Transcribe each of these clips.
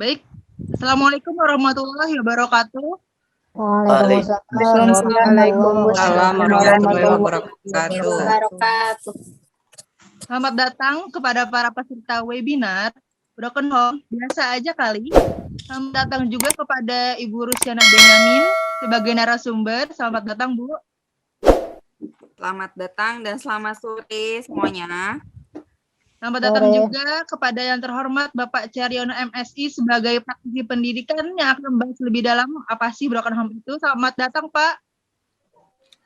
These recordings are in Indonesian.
Baik. Assalamualaikum warahmatullahi wabarakatuh. Waalaikumsalam warahmatullahi wabarakatuh. Selamat datang kepada para peserta webinar Broken Home. Biasa aja kali. Selamat datang juga kepada Ibu Rusiana Benyamin sebagai narasumber. Selamat datang, Bu. Selamat datang dan selamat sore semuanya. Selamat datang juga kepada yang terhormat Bapak Caryono MSI sebagai praktisi pendidikan yang akan membahas lebih dalam apa sih Broken Home itu. Selamat datang, Pak.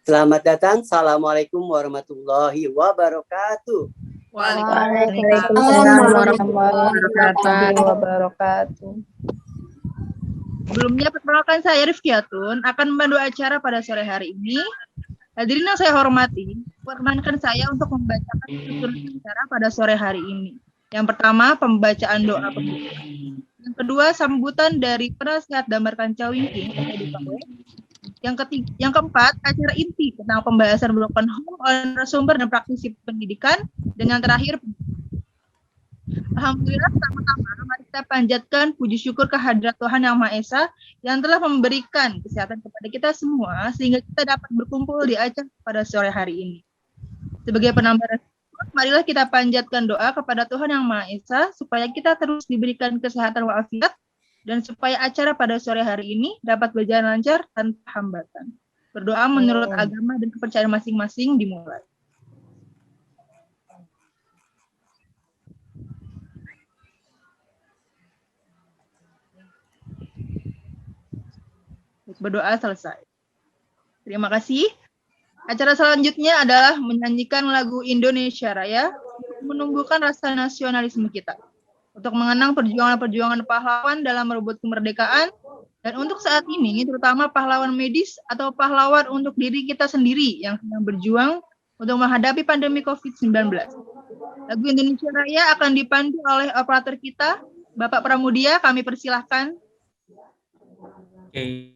Selamat datang. Assalamualaikum warahmatullahi wabarakatuh. Waalaikumsalam warahmatullahi wabarakatuh. Sebelumnya, perkenalkan saya Rifki Atun akan memandu acara pada sore hari ini. Hadirin yang saya hormati, perkenankan saya untuk membacakan susunan acara pada sore hari ini. Yang pertama, pembacaan doa pembuka. Yang kedua, sambutan dari penasihat Damar Kancawingking. Yang keempat, acara inti tentang pembahasan Broken Home oleh narasumber dan praktisi pendidikan. Dan yang terakhir, alhamdulillah, pertama-tama mari kita panjatkan puji syukur kehadirat Tuhan Yang Maha Esa yang telah memberikan kesehatan kepada kita semua sehingga kita dapat berkumpul di acara pada sore hari ini. Sebagai penambah respon, marilah kita panjatkan doa kepada Tuhan Yang Maha Esa supaya kita terus diberikan kesehatan walafiat dan supaya acara pada sore hari ini dapat berjalan lancar tanpa hambatan. Berdoa menurut agama dan kepercayaan masing-masing dimulai. Berdoa selesai. Terima kasih. Acara selanjutnya adalah menyanyikan lagu Indonesia Raya untuk menumbuhkan rasa nasionalisme kita, untuk mengenang perjuangan-perjuangan pahlawan dalam merebut kemerdekaan, dan untuk saat ini terutama pahlawan medis atau pahlawan untuk diri kita sendiri yang sedang berjuang untuk menghadapi pandemi COVID-19. Lagu Indonesia Raya akan dipandu oleh operator kita, Bapak Pramudia, kami persilahkan. Oke.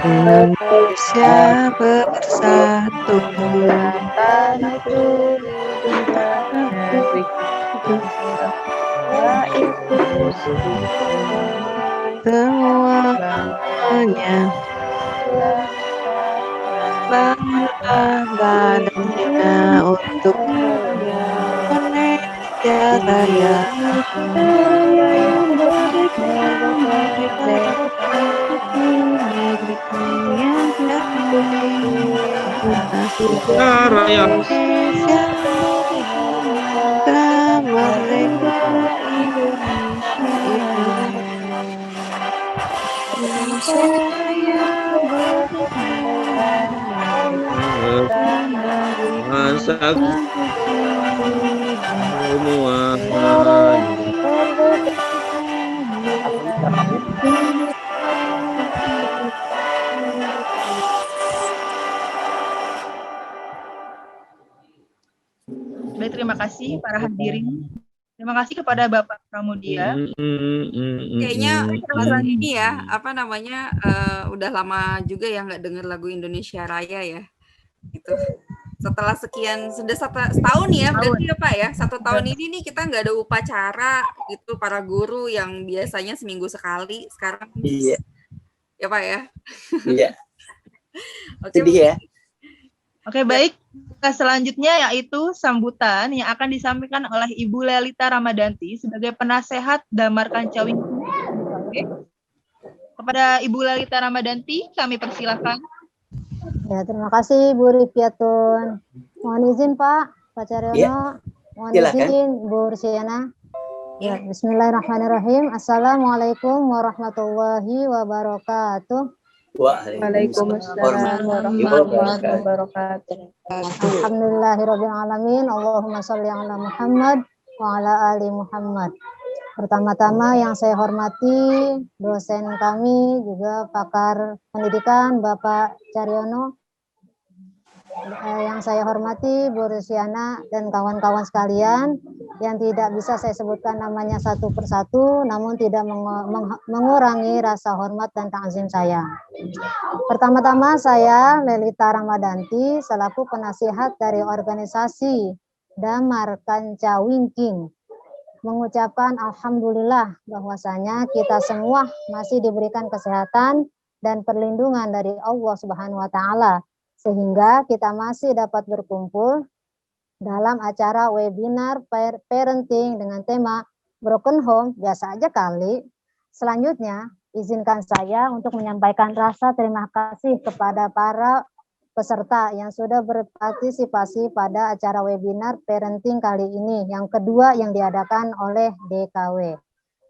Indonesia bersatu semuanya badannya untuk Indonesia Raya. Raya. Masa semua. Baik, terima kasih para hadirin. Terima kasih kepada Bapak Pramudia. Kayaknya ini ya, apa namanya, udah lama juga ya nggak dengar lagu Indonesia Raya ya, gitu. Setelah sekian, sudah setahun ya, berarti ya Pak ya, 1 tahun ini nih kita nggak ada upacara gitu, para guru yang biasanya seminggu sekali, sekarang Iya. ya Pak ya. Iya. Oke, Sedih ya. Oke, baik. Selanjutnya yaitu sambutan yang akan disampaikan oleh Ibu Lelita Ramadanti sebagai penasehat Damar Kancawing. Kepada Ibu Lelita Ramadanti, kami persilahkan. Ya, terima kasih Bu Rifyatun. Mohon izin Pak Caryono. Ya, Mohon silakan. izin Bu Rusiana. Ya, Bismillahirrahmanirrahim. Assalamualaikum warahmatullahi wabarakatuh. Waalaikumsalam warahmatullahi wabarakatuh. Alhamdulillahirabbil alamin. Allahumma sholli ala Muhammad wa ala ali Muhammad. Pertama-tama yang saya hormati dosen kami juga pakar pendidikan Bapak Caryono, yang saya hormati Bu Rusiana dan kawan-kawan sekalian yang tidak bisa saya sebutkan namanya satu persatu, namun tidak mengurangi rasa hormat dan ta'zim saya. Pertama-tama saya Lelita Ramadanti selaku penasihat dari organisasi Damar Kancawingking mengucapkan alhamdulillah bahwasanya kita semua masih diberikan kesehatan dan perlindungan dari Allah Subhanahu wa taala sehingga kita masih dapat berkumpul dalam acara webinar parenting dengan tema broken home. Biasa aja kali. Selanjutnya izinkan saya untuk menyampaikan rasa terima kasih kepada para peserta yang sudah berpartisipasi pada acara webinar parenting kali ini, yang kedua yang diadakan oleh DKW.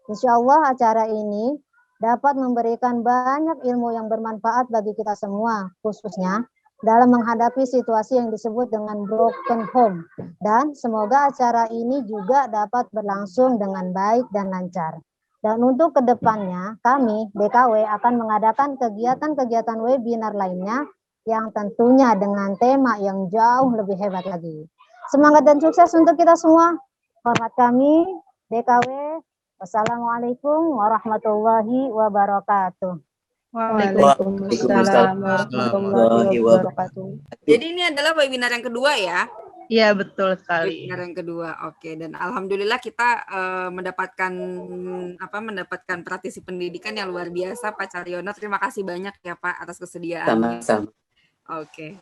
Insya Allah acara ini dapat memberikan banyak ilmu yang bermanfaat bagi kita semua, khususnya dalam menghadapi situasi yang disebut dengan broken home. Dan semoga acara ini juga dapat berlangsung dengan baik dan lancar. Dan untuk kedepannya, kami DKW akan mengadakan kegiatan-kegiatan webinar lainnya yang tentunya dengan tema yang jauh lebih hebat lagi. Semangat dan sukses untuk kita semua. Hormat kami, DKW. Wassalamualaikum warahmatullahi wabarakatuh. Waalaikumsalam warahmatullahi wabarakatuh. Jadi ini adalah webinar yang kedua ya? Iya, betul sekali. Webinar yang kedua, oke. Dan alhamdulillah kita mendapatkan praktisi pendidikan yang luar biasa, Pak Caryono. Terima kasih banyak ya Pak atas kesediaan. Sama-sama. Oke.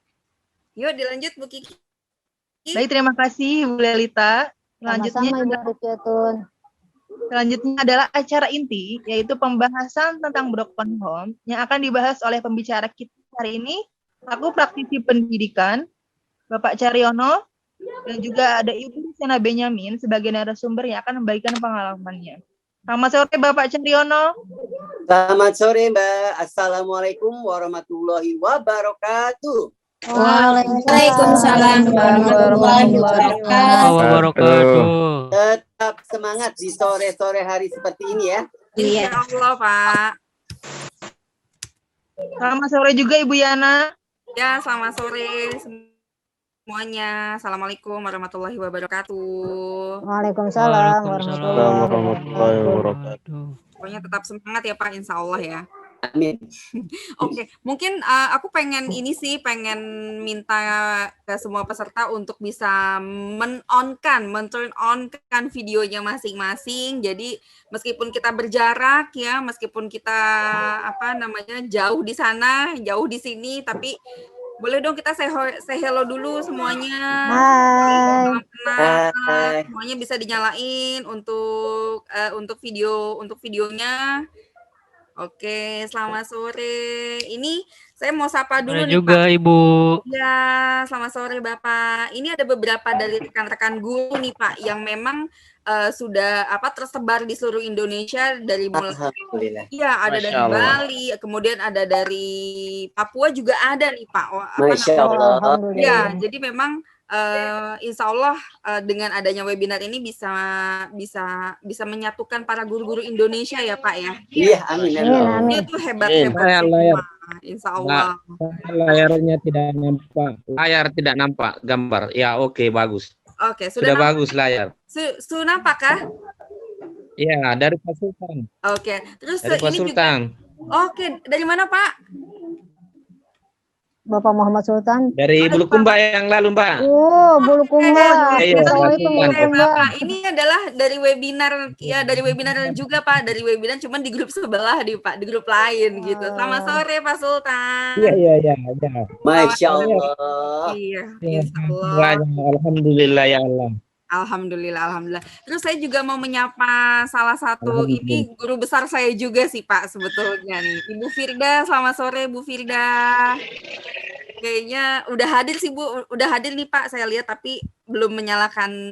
Yuk dilanjut Bu Kiki. Baik, terima kasih Bu Lelita. Selanjutnya adalah acara inti, yaitu pembahasan tentang broken home yang akan dibahas oleh pembicara kita hari ini, aku praktisi pendidikan, Bapak Caryono, dan juga ada Ibu Sena Benyamin sebagai narasumber yang akan membagikan pengalamannya. Selamat sore Bapak Caryono. Selamat sore Mbak. Assalamualaikum warahmatullahi wabarakatuh. Waalaikumsalam warahmatullahi wabarakatuh. Tetap semangat di sore-sore hari seperti ini ya. Insya Allah Pak. Selamat sore juga Ibu Yana. Ya, selamat sore semuanya. Assalamualaikum warahmatullahi wabarakatuh. Waalaikumsalam warahmatullahi wabarakatuh. Pokoknya tetap semangat ya Pak, insya Allah ya. Amin. Oke, mungkin aku pengen minta ke semua peserta untuk bisa men-turn on kan videonya masing-masing. Jadi meskipun kita berjarak ya, meskipun kita jauh di sana, jauh di sini, tapi boleh dong kita say hello dulu semuanya. Hai. Semuanya bisa dinyalain untuk videonya. Oke, selamat sore. Ini saya mau sapa dulu nih juga Pak. Ibu. Ya, selamat sore Bapak. Ini ada beberapa dari rekan-rekan guru nih Pak yang memang sudah tersebar di seluruh Indonesia dari mulai. Alhamdulillah. Iya, ada Masya dari Allah. Bali, kemudian ada dari Papua juga ada nih Pak. Masya Allah. Ya, jadi memang insya Allah dengan adanya webinar ini bisa menyatukan para guru-guru Indonesia ya Pak ya. Iya, amin. Ini tuh hebat-hebat semua. Insya Allah. Layarnya tidak nampak. Layar tidak nampak gambar. Ya, oke, bagus. Oke, Sudah bagus layar. Sudah nampak kah? Iya, dari Pak Sultan. Oke, terus Dari Pak ini Sultan. juga. Oke, dari mana Pak? Bapak Muhammad Sultan. Dari Bulukumba yang lalu, Mbak. Bulukumba. Iya, Assalamualaikum Bulukumba. Bulukumba. Bapak, ini adalah dari webinar ya, dari webinar juga Pak, dari webinar cuman di grup sebelah di Pak, di grup lain gitu. Selamat sore Pak Sultan. Iya. Masya Allah. Iya, Ya, insya Allah. Alhamdulillah ya Allah. Alhamdulillah. Terus saya juga mau menyapa salah satu ini guru besar saya juga sih Pak sebetulnya nih. Ibu Firda, selamat sore Bu Firda. Kayaknya udah hadir sih Bu, udah hadir nih Pak saya lihat tapi belum menyalakan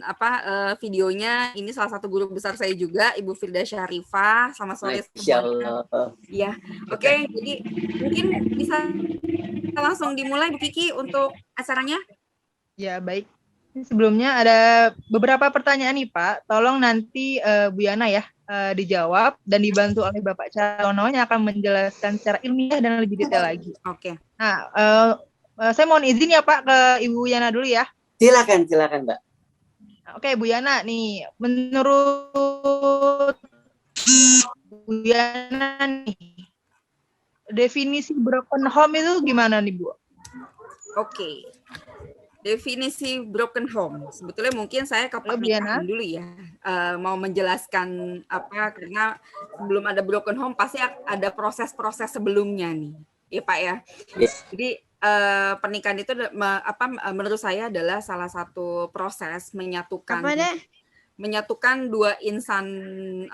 videonya. Ini salah satu guru besar saya juga, Ibu Firda Syarifah. Selamat sore Masya Allah. Iya. Oke, jadi mungkin bisa langsung dimulai Bu Kiki untuk acaranya. Ya, baik. Sebelumnya ada beberapa pertanyaan nih Pak. Tolong nanti Bu Yana ya dijawab dan dibantu oleh Bapak Caryono yang akan menjelaskan secara ilmiah dan lebih detail lagi. Oke. Nah, saya mohon izin ya Pak ke Ibu Yana dulu ya. Silakan Mbak. Oke, Bu Yana nih, menurut Bu Yana nih, definisi broken home itu gimana nih Bu? Oke. Definisi broken home. Sebetulnya mungkin saya ke pernikahan dulu ya. Mau menjelaskan apa karena sebelum ada broken home pasti ada proses-proses sebelumnya nih. Ya Pak ya. Yes. Jadi pernikahan itu menurut saya adalah salah satu proses menyatukan dua insan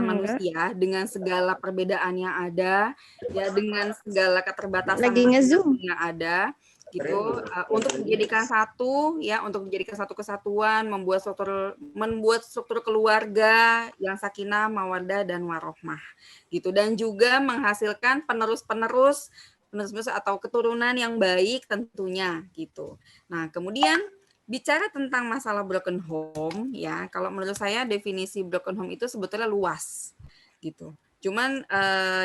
manusia dengan segala perbedaan yang ada ya, dengan segala keterbatasan yang ada gitu, untuk menjadikan satu kesatuan, membuat struktur keluarga yang sakinah, mawaddah dan warohmah gitu, dan juga menghasilkan penerus atau keturunan yang baik tentunya gitu. Nah, kemudian bicara tentang masalah broken home ya, kalau menurut saya definisi broken home itu sebetulnya luas gitu. Cuman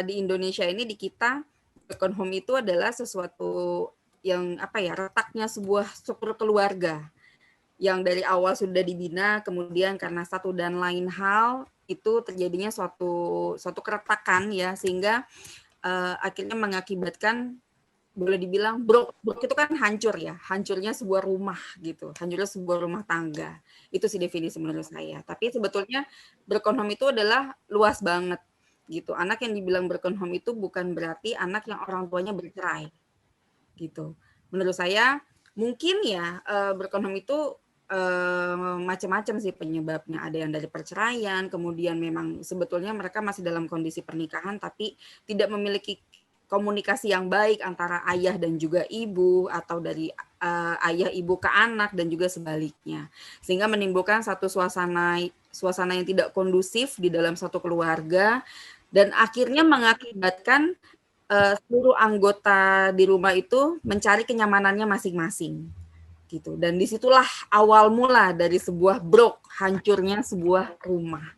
di Indonesia ini, di kita, broken home itu adalah sesuatu yang retaknya sebuah struktur keluarga yang dari awal sudah dibina, kemudian karena satu dan lain hal itu terjadinya suatu keretakan ya, sehingga akhirnya mengakibatkan, boleh dibilang brok itu kan hancurnya sebuah rumah gitu, hancurnya sebuah rumah tangga. Itu sih definisi menurut saya. Tapi sebetulnya broken home itu adalah luas banget gitu. Anak yang dibilang broken home itu bukan berarti anak yang orang tuanya bercerai gitu. Menurut saya mungkin ya broken home itu macam-macam sih penyebabnya. Ada yang dari perceraian, kemudian memang sebetulnya mereka masih dalam kondisi pernikahan tapi tidak memiliki komunikasi yang baik antara ayah dan juga ibu, atau dari ayah ibu ke anak dan juga sebaliknya, sehingga menimbulkan satu suasana yang tidak kondusif di dalam satu keluarga dan akhirnya mengakibatkan seluruh anggota di rumah itu mencari kenyamanannya masing-masing gitu, dan disitulah awal mula dari sebuah hancurnya sebuah rumah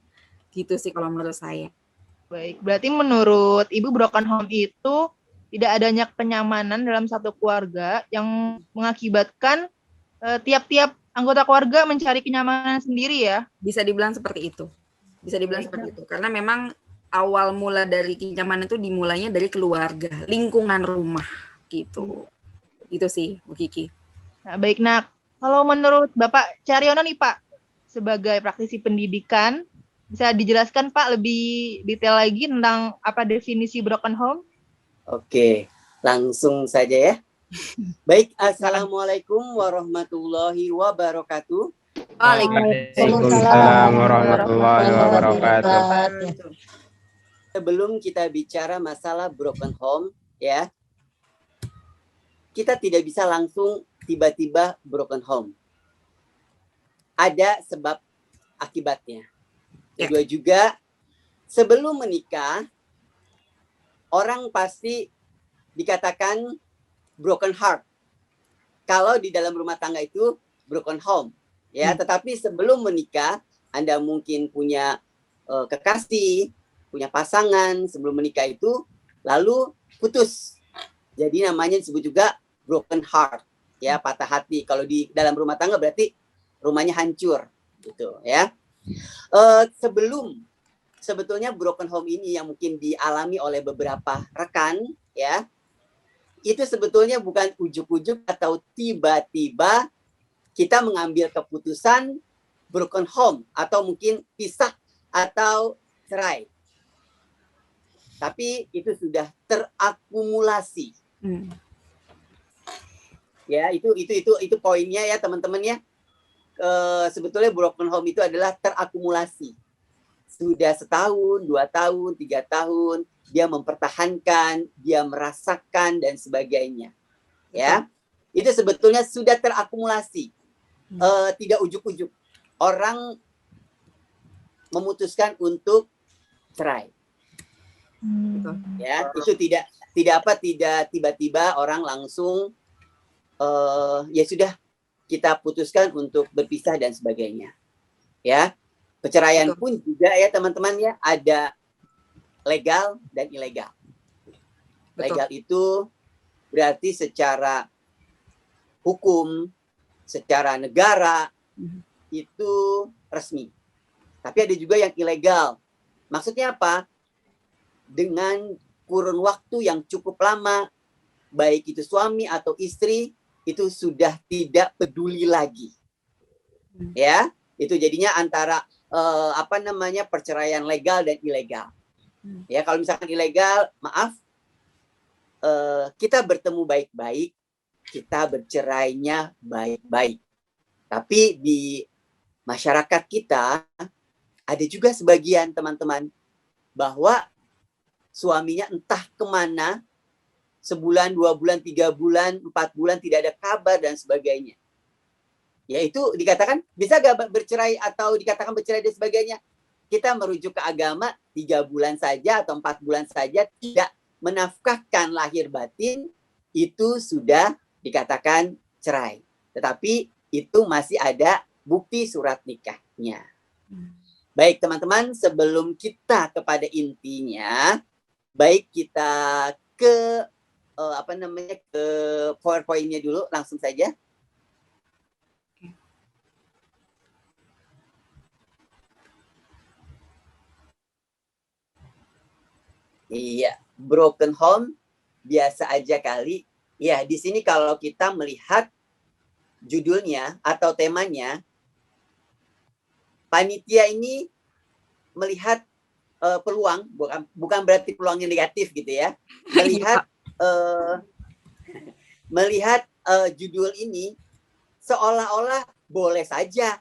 gitu sih kalau menurut saya. Baik, berarti menurut Ibu broken home itu tidak adanya kenyamanan dalam satu keluarga yang mengakibatkan tiap-tiap anggota keluarga mencari kenyamanan sendiri ya? Bisa dibilang seperti itu. Karena memang awal mula dari kenyamanan itu dimulainya dari keluarga, lingkungan rumah gitu. Itu sih Bu Kiki. Nah, baik. Nah, kalau menurut Bapak Caryono nih Pak, sebagai praktisi pendidikan, bisa dijelaskan Pak lebih detail lagi tentang apa definisi broken home? Oke, langsung saja ya. Baik, Assalamualaikum warahmatullahi wabarakatuh. Waalaikumsalam warahmatullahi wabarakatuh. Sebelum kita bicara masalah broken home ya, kita tidak bisa langsung tiba-tiba broken home. Ada sebab akibatnya. Kedua juga, sebelum menikah, orang pasti dikatakan broken heart. Kalau di dalam rumah tangga itu broken home, ya. Tetapi sebelum menikah, Anda mungkin punya kekasih, punya pasangan sebelum menikah itu, lalu putus. Jadi namanya disebut juga broken heart, ya, patah hati. Kalau di dalam rumah tangga berarti rumahnya hancur, gitu, ya. Sebetulnya broken home ini yang mungkin dialami oleh beberapa rekan ya, itu sebetulnya bukan ujuk-ujuk atau tiba-tiba kita mengambil keputusan broken home atau mungkin pisah atau cerai. Tapi itu sudah terakumulasi. Ya, itu poinnya ya teman-teman ya. Sebetulnya broken home itu adalah terakumulasi. Sudah 1 tahun, 2 tahun, 3 tahun, dia mempertahankan, dia merasakan dan sebagainya. Ya, itu sebetulnya sudah terakumulasi. Tidak ujuk-ujuk. Orang memutuskan untuk cerai. Ya, itu tidak tiba-tiba orang langsung ya sudah kita putuskan untuk berpisah dan sebagainya. Ya, perceraian pun juga ya teman-teman ya, ada legal dan ilegal. Legal itu berarti secara hukum, secara negara itu resmi. Tapi ada juga yang ilegal. Maksudnya apa? Dengan kurun waktu yang cukup lama, baik itu suami atau istri, itu sudah tidak peduli lagi. Ya, itu jadinya antara perceraian legal dan ilegal. Ya, kalau misalkan ilegal, maaf, kita bertemu baik-baik, kita bercerainya baik-baik. Tapi di masyarakat kita ada juga sebagian teman-teman bahwa suaminya entah kemana, 1 bulan, 2 bulan, 3 bulan, 4 bulan tidak ada kabar dan sebagainya. Ya, itu dikatakan bisa gak bercerai atau dikatakan bercerai dan sebagainya. Kita merujuk ke agama 3 bulan saja atau 4 bulan saja tidak menafkahkan lahir batin, itu sudah dikatakan cerai. Tetapi itu masih ada bukti surat nikahnya. Baik teman-teman, sebelum kita kepada intinya, baik kita ke ke PowerPoint-nya dulu langsung saja. Iya, broken home biasa aja kali. Ya, di sini kalau kita melihat judulnya atau temanya, panitia ini melihat peluang, bukan berarti peluang yang negatif gitu ya. Melihat judul ini seolah-olah boleh saja,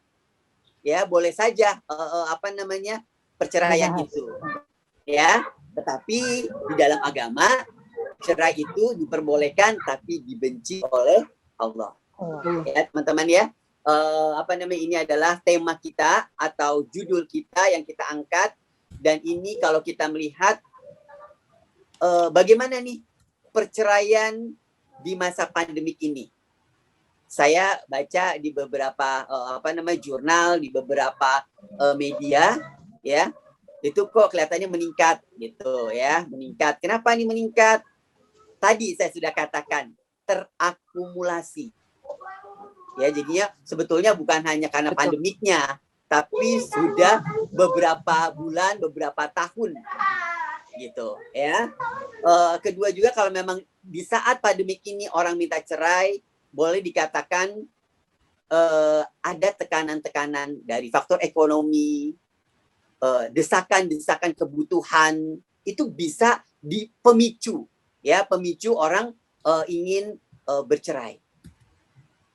ya boleh saja perceraian itu, ya. Tetapi di dalam agama cerai itu diperbolehkan tapi dibenci oleh Allah. Ya teman-teman ya. Ini adalah tema kita atau judul kita yang kita angkat, dan ini kalau kita melihat bagaimana nih perceraian di masa pandemik ini. Saya baca di beberapa jurnal, di beberapa media ya, itu kok kelihatannya meningkat gitu ya, meningkat. Kenapa nih meningkat? Tadi saya sudah katakan terakumulasi. Ya, jadinya sebetulnya bukan hanya karena pandemiknya, tapi sudah beberapa bulan, beberapa tahun gitu ya. Kedua juga kalau memang di saat pandemik ini orang minta cerai, boleh dikatakan ada tekanan-tekanan dari faktor ekonomi, desakan-desakan kebutuhan, itu bisa dipemicu ya, pemicu orang ingin bercerai.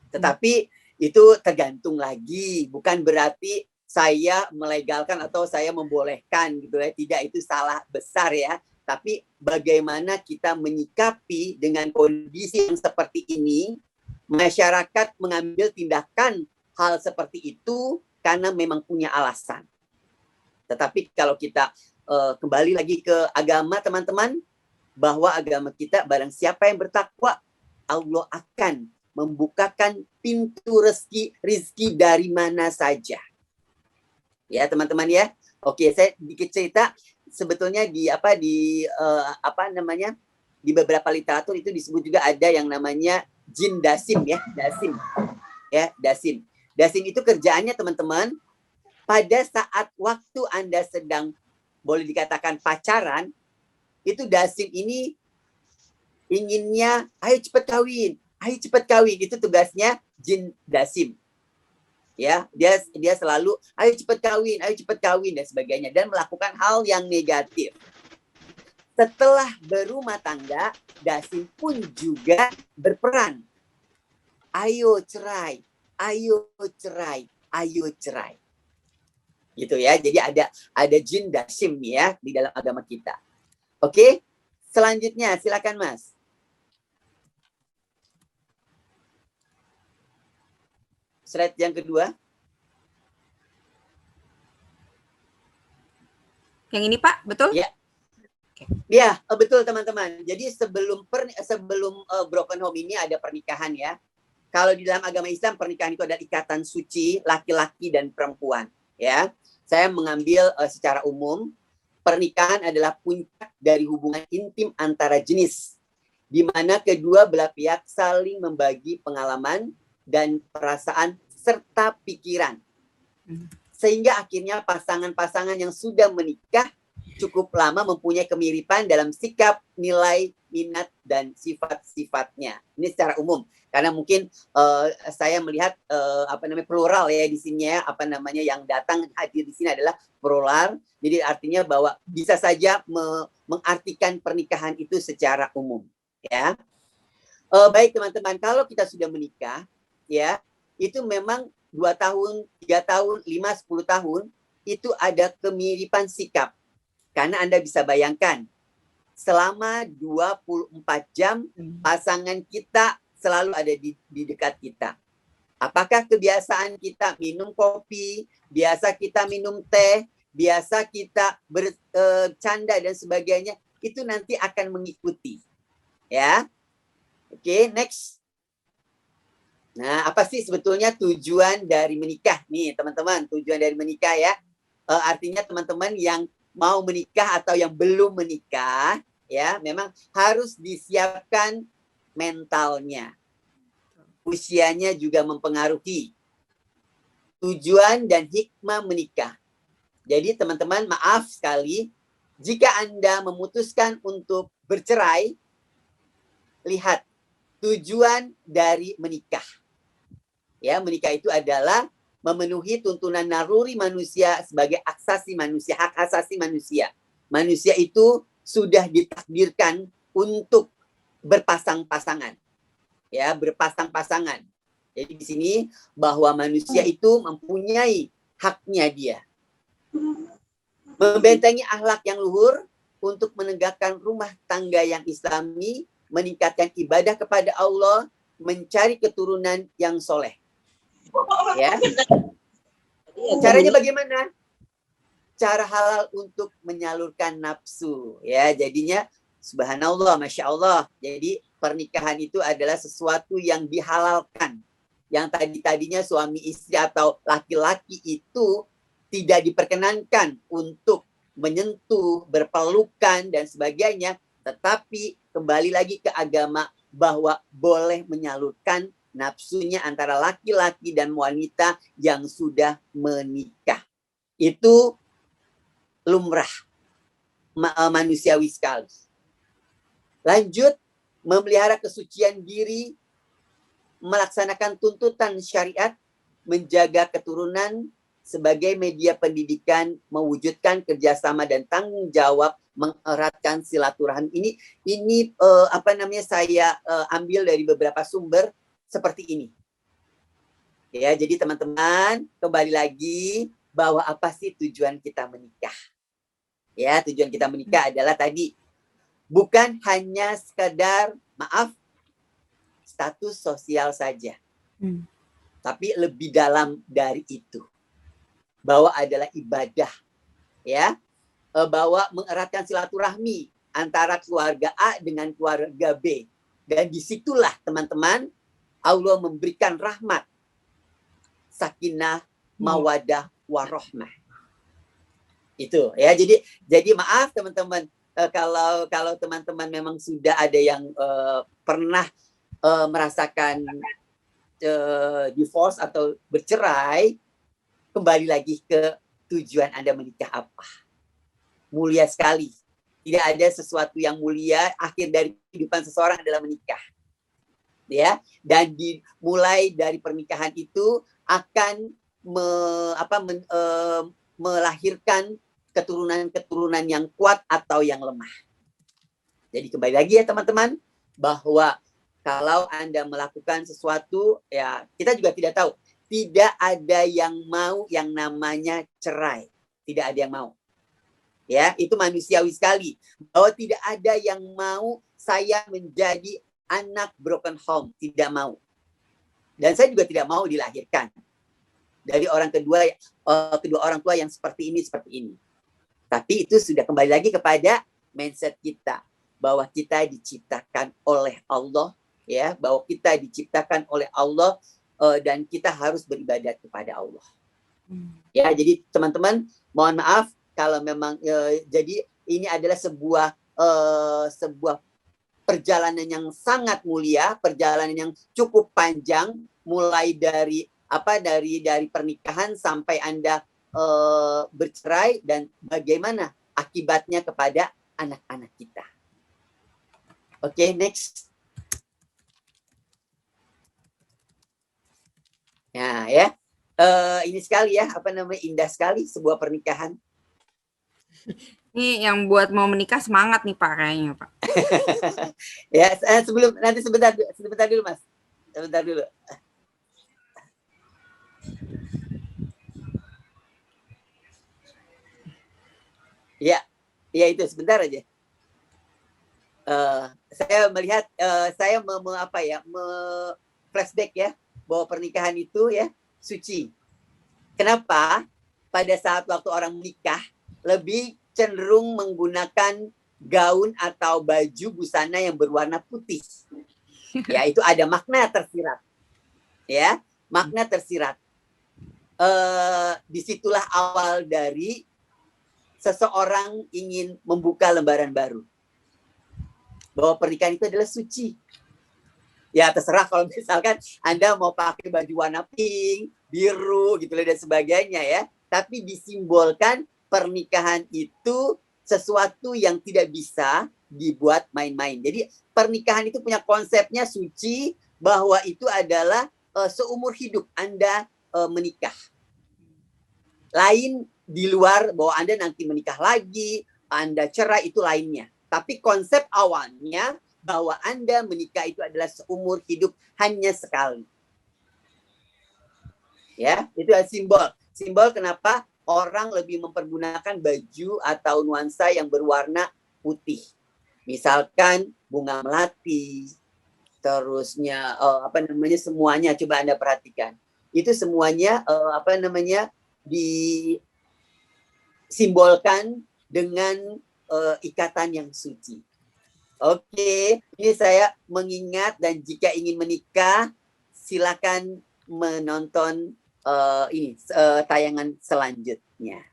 Tetapi itu tergantung lagi, bukan berarti saya melegalkan atau saya membolehkan gitu ya, tidak, itu salah besar ya. Tapi bagaimana kita menyikapi dengan kondisi yang seperti ini, masyarakat mengambil tindakan hal seperti itu karena memang punya alasan. Tetapi kalau kita kembali lagi ke agama teman-teman, bahwa agama kita barang siapa yang bertakwa, Allah akan membukakan pintu rezeki dari mana saja. Ya teman-teman ya. Oke, saya dikit cerita. Sebetulnya di beberapa literatur itu disebut juga ada yang namanya jin dasim ya, dasim. Ya, dasim. Dasim itu kerjaannya teman-teman, pada saat waktu Anda sedang boleh dikatakan pacaran, itu dasim ini inginnya ayo cepat kawin, itu tugasnya jin dasim. Ya, dia selalu ayo cepat kawin dan sebagainya, dan melakukan hal yang negatif. Setelah berumah tangga, dasim pun juga berperan. Ayo cerai. Gitu ya. Jadi ada jin dasim ya di dalam agama kita. Oke? Selanjutnya silakan Mas. Slide yang kedua. Yang ini Pak, betul? Ya. Ya, betul teman-teman. Jadi sebelum broken home ini ada pernikahan ya. Kalau di dalam agama Islam pernikahan itu adalah ikatan suci laki-laki dan perempuan ya. Saya mengambil secara umum pernikahan adalah puncak dari hubungan intim antara jenis, di mana kedua belah pihak saling membagi pengalaman dan perasaan serta pikiran. Sehingga akhirnya pasangan-pasangan yang sudah menikah cukup lama mempunyai kemiripan dalam sikap, nilai, minat, dan sifat-sifatnya. Ini secara umum. Karena mungkin saya melihat plural ya di sini ya, yang datang hadir di sini adalah plural. Jadi artinya bahwa bisa saja mengartikan pernikahan itu secara umum. Ya. Baik teman-teman, kalau kita sudah menikah, ya itu memang 2 tahun, 3 tahun, 5, 10 tahun itu ada kemiripan sikap. Karena Anda bisa bayangkan, selama 24 jam pasangan kita selalu ada di dekat kita. Apakah kebiasaan kita minum kopi, biasa kita minum teh, biasa kita bercanda dan sebagainya, itu nanti akan mengikuti. Ya. Oke, next. Nah, apa sih sebetulnya tujuan dari menikah? Nih, teman-teman, tujuan dari menikah ya. Artinya teman-teman yang mau menikah atau yang belum menikah, ya, memang harus disiapkan mentalnya. Usianya juga mempengaruhi tujuan dan hikmah menikah. Jadi teman-teman, maaf sekali, jika Anda memutuskan untuk bercerai, lihat tujuan dari menikah. Ya, menikah itu adalah memenuhi tuntunan naluri manusia sebagai hak asasi manusia. Manusia itu sudah ditakdirkan untuk berpasang-pasangan. Ya, berpasang-pasangan. Jadi di sini bahwa manusia itu mempunyai haknya dia. Membentengi akhlak yang luhur untuk menegakkan rumah tangga yang islami, meningkatkan ibadah kepada Allah, mencari keturunan yang soleh. Ya. Caranya bagaimana? Cara halal untuk menyalurkan nafsu. Ya, jadinya subhanallah, masya Allah. Jadi pernikahan itu adalah sesuatu yang dihalalkan. Yang tadinya suami istri atau laki-laki itu tidak diperkenankan untuk menyentuh, berpelukan dan sebagainya. Tetapi kembali lagi ke agama bahwa boleh menyalurkan nafsunya antara laki-laki dan wanita yang sudah menikah. Itu lumrah, manusiawi sekali. Lanjut, memelihara kesucian diri, melaksanakan tuntutan syariat, menjaga keturunan sebagai media pendidikan, mewujudkan kerjasama dan tanggung jawab, mengeratkan silaturahmi. Ini saya ambil dari beberapa sumber seperti ini. Ya, jadi teman-teman, kembali lagi bahwa apa sih tujuan kita menikah? Ya, tujuan kita menikah adalah tadi bukan hanya sekadar status sosial saja. Tapi lebih dalam dari itu. Bahwa adalah ibadah. Ya. Bahwa mengeratkan silaturahmi antara keluarga A dengan keluarga B. Dan disitulah teman-teman Allah memberikan rahmat, sakinah, mawadah, warahmah. Itu ya. Jadi maaf teman-teman, kalau teman-teman memang sudah ada yang pernah merasakan divorce atau bercerai, kembali lagi ke tujuan Anda menikah apa. Mulia sekali. Tidak ada sesuatu yang mulia, akhir dari kehidupan seseorang adalah menikah. Ya, dan dimulai dari pernikahan itu akan melahirkan keturunan-keturunan yang kuat atau yang lemah. Jadi kembali lagi ya teman-teman, bahwa kalau Anda melakukan sesuatu, ya kita juga tidak tahu. Tidak ada yang mau yang namanya cerai. Tidak ada yang mau. Ya, itu manusiawi sekali. Bahwa tidak ada yang mau saya menjadi anak broken home. Tidak mau. Dan saya juga tidak mau dilahirkan dari kedua orang tua yang seperti ini. Tapi itu sudah kembali lagi kepada mindset kita. Bahwa kita diciptakan oleh Allah. Ya, bahwa kita diciptakan oleh Allah dan kita harus beribadat kepada Allah. Ya, jadi teman-teman, mohon maaf kalau memang jadi ini adalah sebuah perjalanan yang sangat mulia, perjalanan yang cukup panjang, mulai dari dari pernikahan sampai Anda bercerai dan bagaimana akibatnya kepada anak-anak kita. Oke, next. Nah, ya. Ini sekali ya, indah sekali sebuah pernikahan. Ini yang buat mau menikah semangat nih Pak kayaknya Pak. Ya, sebentar dulu Mas. Sebentar dulu. Ya, itu sebentar aja. Saya melihat, saya flashback ya, bahwa pernikahan itu ya suci. Kenapa? Pada saat waktu orang menikah lebih cenderung menggunakan gaun atau baju busana yang berwarna putih. Ya, itu ada makna tersirat. Ya, makna tersirat. Disitulah awal dari seseorang ingin membuka lembaran baru. Bahwa pernikahan itu adalah suci. Ya, terserah kalau misalkan Anda mau pakai baju warna pink, biru, gitu dan sebagainya ya. Tapi disimbolkan pernikahan itu sesuatu yang tidak bisa dibuat main-main. Jadi pernikahan itu punya konsepnya suci, bahwa itu adalah seumur hidup Anda menikah. Lain di luar bahwa Anda nanti menikah lagi, Anda cerai, itu lainnya. Tapi konsep awalnya bahwa Anda menikah itu adalah seumur hidup hanya sekali. Ya, itu adalah simbol. Simbol kenapa orang lebih mempergunakan baju atau nuansa yang berwarna putih. Misalkan bunga melati, terusnya semuanya coba Anda perhatikan. Itu semuanya disimbolkan dengan ikatan yang suci. Oke, ini saya mengingat, dan jika ingin menikah silakan menonton tayangan selanjutnya.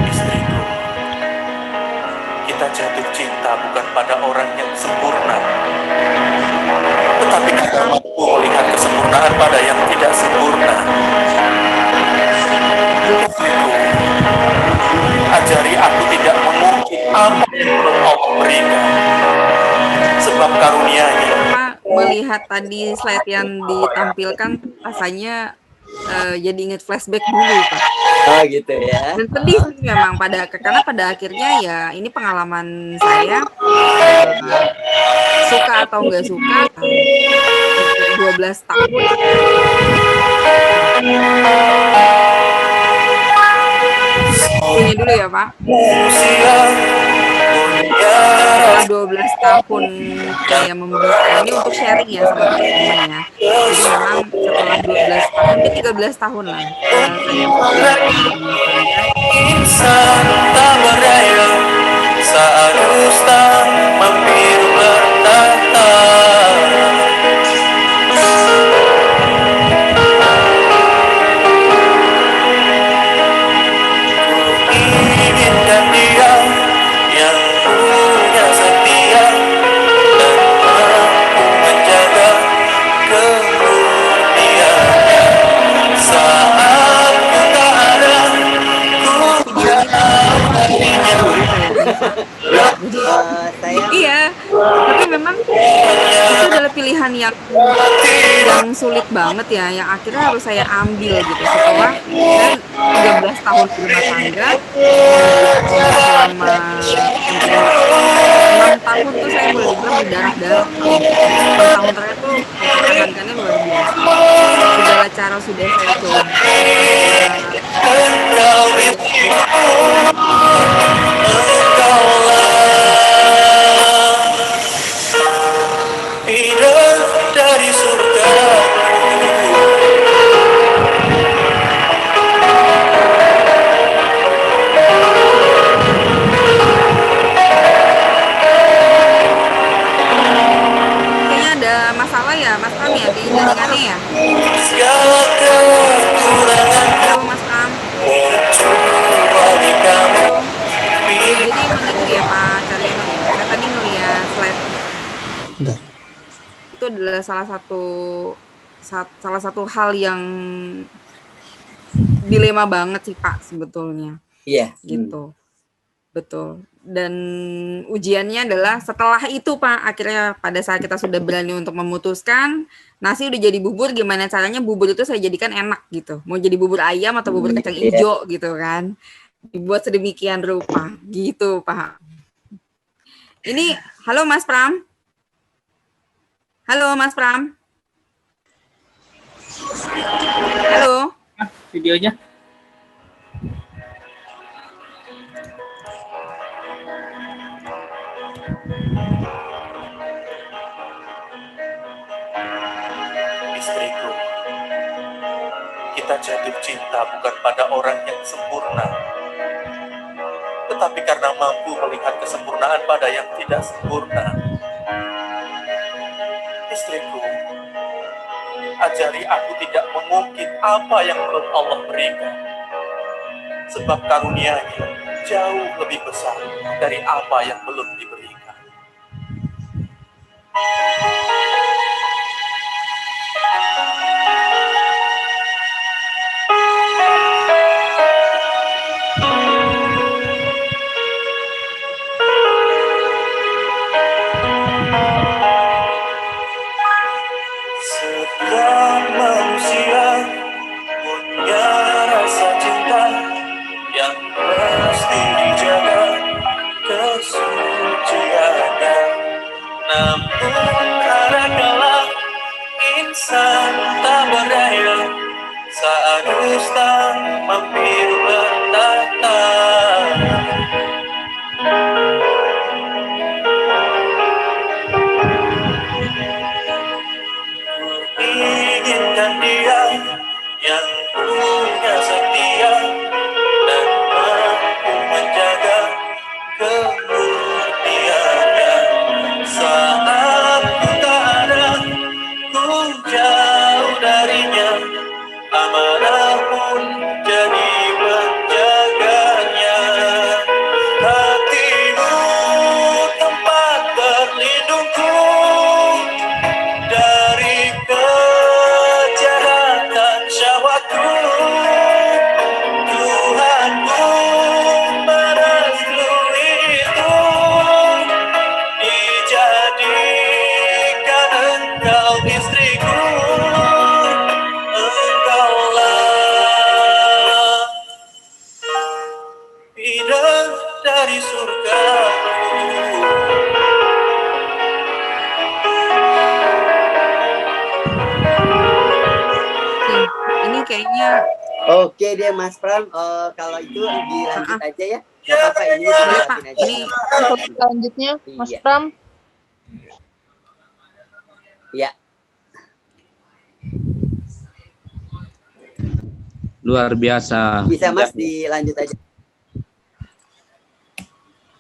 Istriku, kita jatuh cinta bukan pada orang yang sempurna, tetapi kita mampu melihat kesempurnaan pada yang tidak sempurna. Istriku, ajari aku tidak mengungkit apa yang belum Allah berikan, sebab karunia-Nya. Melihat tadi slide yang ditampilkan, rasanya jadi ingat flashback dulu Pak. Oh gitu ya. Dan sedih sih memang karena pada akhirnya ya ini pengalaman saya, suka atau nggak suka 12 tahun. Ini dulu ya Pak. Setelah 12 tahun saya membina ini untuk sharing ya sama teman-teman ya. Jadi memang setelah 12 tahun, 13 tahun lah saya Insan tak berdaya saat dusta mampir bertanya. Inginkan dia yang punya setia dan mampu menjaga kemurniannya. Saat ku tak ada, ku jauh darinya. Saya Iya, tapi memang itu adalah pilihan yang sulit banget ya, yang akhirnya harus saya ambil gitu setelah saya 13 tahun berumah tangga, selama 6 tahun tuh saya boleh dibilang berdarah-darah. 6 tahun terakhir tuh mempertahankannya luar biasa. Segala cara sudah saya coba. Pindah dari surga. Kayaknya ada masalah ya, Mas Pram ya, di jaringannya ya. Segala kekurangan Halo Mas Pram. percuma di kamu. Jadi mana dulu ya Pak Caryono ya? Saya tadi ngeliat slide. Itu adalah salah satu hal yang dilema banget sih Pak sebetulnya. Iya. Gitu. Betul. Dan ujiannya adalah setelah itu Pak, akhirnya pada saat kita sudah berani untuk memutuskan, nasi udah jadi bubur, gimana caranya bubur itu saya jadikan enak gitu. Mau jadi bubur ayam atau bubur kacang hijau gitu kan. Dibuat sedemikian rupa gitu Pak. Ini halo Mas Pram. Halo Mas Pram. Halo. Videonya. Istriku, kita jatuh cinta bukan pada orang yang sempurna, tetapi karena mampu melihat kesempurnaan pada yang tidak sempurna. Istriku, ajari aku tidak mengungkit apa yang belum Allah berikan, sebab karunia-Nya jauh lebih besar dari apa yang belum diberikan. Setiap manusia punya rasa cinta yang mesti dijaga kesuciannya. Namun kadangkala insan tak berdaya saat dusta mampir bertata. Inginkan dia yang punya setia dan mampu menjaga kemurniannya. Saat ku tak ada, ku jauh darinya, amanah pun jadi penjaganya. Hatimu tempat berlindungku dari kejahatan syahwatku. Tuhanku merestui itu, dijadikan engkau istriku. Engkaulah bidang dari surgaku. Ini kayaknya Oke deh Mas Pram, kalau itu dilanjut aja ya. Gak apa-apa, ini Pak, dilanjutin aja. ini Selanjutnya, Mas Iya. Pram. Iya. Luar biasa. Bisa Mas dilanjut aja.